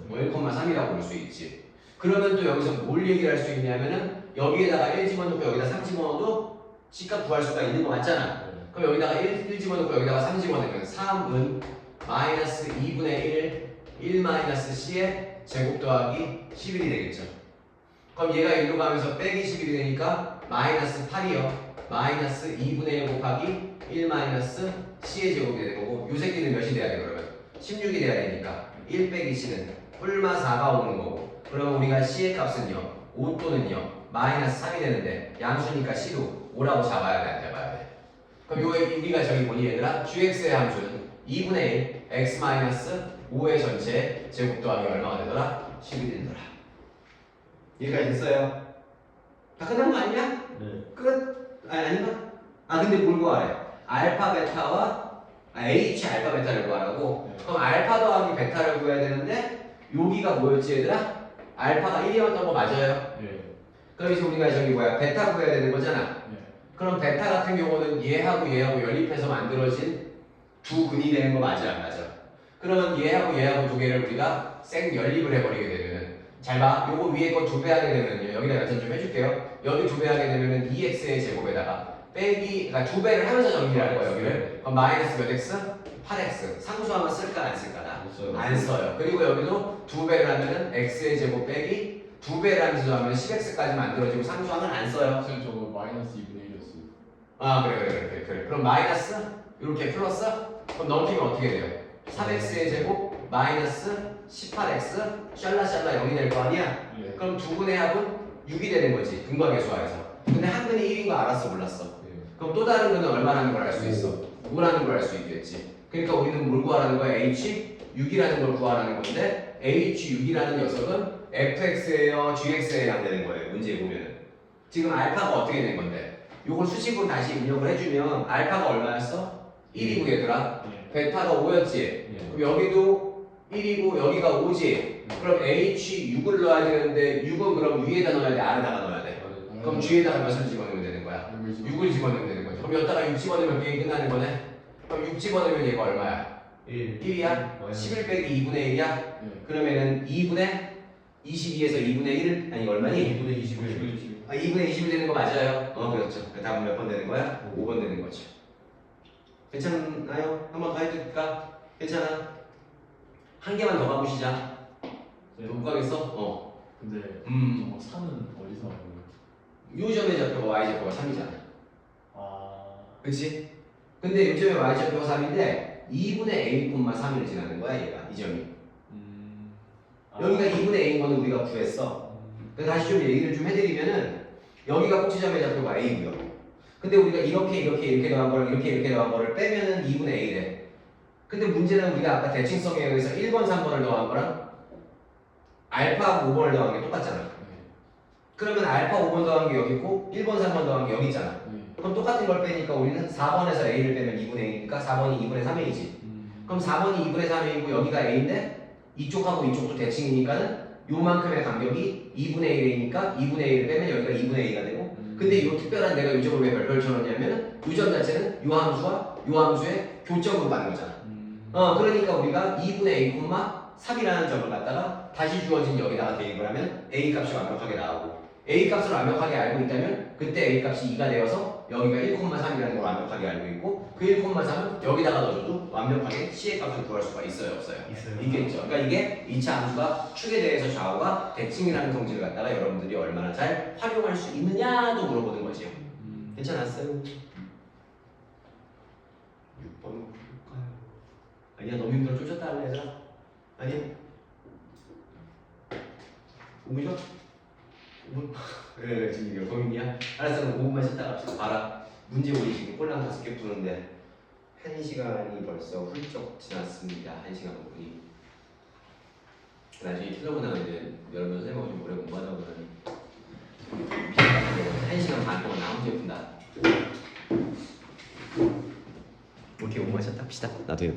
뭐 1,3이라고 볼 수 있지. 그러면 또 여기서 뭘 얘기를 할 수 있냐면은 여기에다가 1 집어넣고 여기다 3 집어넣어도 C값 구할 수가 있는 거 맞잖아. 그럼 여기다가 1 집어넣고 여기다가 3 집어넣으면 3은 마이너스 2분의 1 마이너스 C의 제곱 더하기 11이 되겠죠. 그럼 얘가 일로 가면서 빼기 11이 되니까 마이너스 8이요. 마이너스 2분의 1 곱하기 1 마이너스 C의 제곱이 되는 거고 요 새끼는 몇이 돼야 돼 그러면? 16이 돼야 되니까 1 빼기 C는 뿔마 4가 오는 거고 그러면 우리가 C의 값은요 5 또는요 마이너스 3이 되는데 양수니까 C도 5라고 잡아야 돼 안 잡아야 돼? 그럼 요 우리가 저기 뭐니 얘들아? GX의 함수는 2분의 1 x 마이너스 5의 전체 제곱 더하기 얼마가 되더라? 10이 되더라. 여기까지 됐어요? 다 끝난 거 아니냐? 네. 끝? 아닌가? 근데 뭘 구하래? 알파 베타와 H 알파 베타를 구하라고? 네. 그럼 알파 더하기 베타를 구해야 되는데 여기가 뭐였지 얘들아? 알파가 1이었던 거 맞아요? 네. 그럼 이제 우리가 저기 뭐야 베타 구해야 되는 거잖아. 네. 그럼 베타 같은 경우는 얘하고 얘하고 연립해서 만들어진 두 근이 되는 거 맞아 안 맞아? 그러면 얘하고 두 개를 우리가 생 연립을 해버리게 되면은 잘 봐. 요거 위에 거 두 배 하게 되면요. 여기다 몇점 좀 해줄게요. 여기 두 배 하게 되면은 2x의 제곱에다가 빼기 그러니까 두 배를 하면서 정리를 할 거야 여기를. 그럼 마이너스 몇 x? 8x. 상수하면 쓸까 안 쓸까 나? 안 써요. 그리고 여기도 두 배를 하면은 x의 제곱 빼기 두 배를 하면서 하면 10x까지 만들어지고 상수하면 안 써요. 선생님 저거 마이너스 2분의 1이었어요. 그래. 그럼 마이너스 이렇게 플러스 그럼 넘기면 어떻게 돼요? 3x의 제곱 마이너스 18x 샬라샬라 0이 될 거 아니야? 네. 그럼 두 분의 합은 6이 되는 거지 근과계수하에서. 근데 한 근이 1인 거 알았어 몰랐어? 네. 그럼 또 다른 근은 얼마라는 걸 알 수 있어? 5라는 걸 알 수 있겠지. 그러니까 우리는 뭘 구하라는 거야? h6이라는 걸 구하라는 건데 h6이라는 녀석은 fx에요 gx에 해당되는 거예요 문제에 보면은. 지금 알파가 어떻게 된 건데 요걸 수식으로 다시 입력을 해주면 알파가 얼마였어? 1이고 얘들아 네. 베타가 5였지. 네. 그럼 여기도 1이고 여기가 5지. 그럼 h6을 넣어야 되는데 6은 그럼 위에다 넣어야 돼? 아래다가 넣어야 돼? 그럼 G에다가 몇을 집어넣으면 되는 거야? 6을 집어넣으면 되는 거지. 그럼 여기다가 6 집어넣으면 게임 끝나는 거네? 그럼 6 집어넣으면 얘가 얼마야? 1이야? 11 빼기 2분의 1이야? 네. 그러면은 2분의 22에서 2분의 1 아니 얼마니? 2분의 21. 2분의 21 되는 거 맞아요? 그렇죠. 그 다음 몇 번 되는 거야? 5번 되는 거죠. 괜찮나요? 한 번 더 해줄까? 괜찮아. 한 개만 더 가보시자. 네. 못 가겠어? 근데 음. 저거 3은 어디서 나온 거예요? 요점의 좌표가 y좌표가 3이잖아. 아. 그치? 근데 요점의 y좌표가 3인데 2분의 a, 3을 지나는 거야 얘가 이 점이. 여기가 2분의 a인 거는 우리가 구했어. 그래서 다시 좀 얘기를 좀 해드리면은 여기가 꼭지점의 좌표가 a고요. 근데 우리가 이렇게 더한 거를 이렇게 더한 거를 빼면은 2분의 a래. 근데 문제는 우리가 아까 대칭성에 의해서 1번, 3번을 더한 거랑 알파하고 5번을 더한 게 똑같잖아. 네. 그러면 알파 5번 더한 게 여기 있고 1번, 3번 더한 게 여기 있잖아. 네. 그럼 똑같은 걸 빼니까 우리는 4번에서 a를 빼면 2분의 a니까 4번이 2분의 3a지. 그럼 4번이 2분의 3a이고 여기가 a인데 이쪽하고 이쪽도 대칭이니까는 요만큼의 간격이 2분의 1이니까 2분의 1을 빼면 여기가 2분의 a가 되고 근데 이 특별한 내가 요점을 왜 별표를 쳐놓냐면은 요점 자체는 요 함수와 요 함수의 교점으로 가는 거잖아. 그러니까 우리가 2분의 a, 3이라는 점을 갖다가 다시 주어진 여기다가 대입을 하면 a 값이 완벽하게 나오고 a 값을 완벽하게 알고 있다면 그때 a 값이 2가 되어서 여기가 1,3이라는 걸 완벽하게 알고 있고 그 1,3은 여기다가 넣어줘도 완벽하게 c의 값을 구할 수가 있어요, 없어요? 있어요. 있겠죠. 그러니까 이게 2차 함수가 축에 대해서 좌우가 대칭이라는 성질을 갖다가 여러분들이 얼마나 잘 활용할 수 있느냐도 물어보는 거지요. 괜찮았어요? 6번 볼까요? 아니야, 너무 힘들어. 쫓았다 할래 얘들아? 아니야? 공부죠? 그래 지금 이거 고민이야? 알았어, 그럼 5분만 쉬다 갑시다. 봐라, 문제 우리 지금 꼴랑 5개 푸는데 1시간이 벌써 훌쩍 지났습니다. 1시간 5분이. 나중에 틀어보고 나면 이제 여러분 선생님하고 좀 오래 공부하다 보면 1시간 반 동안 나 혼자 푼다. 오케이, 5분만 쉬었다 합시다. 나도 이거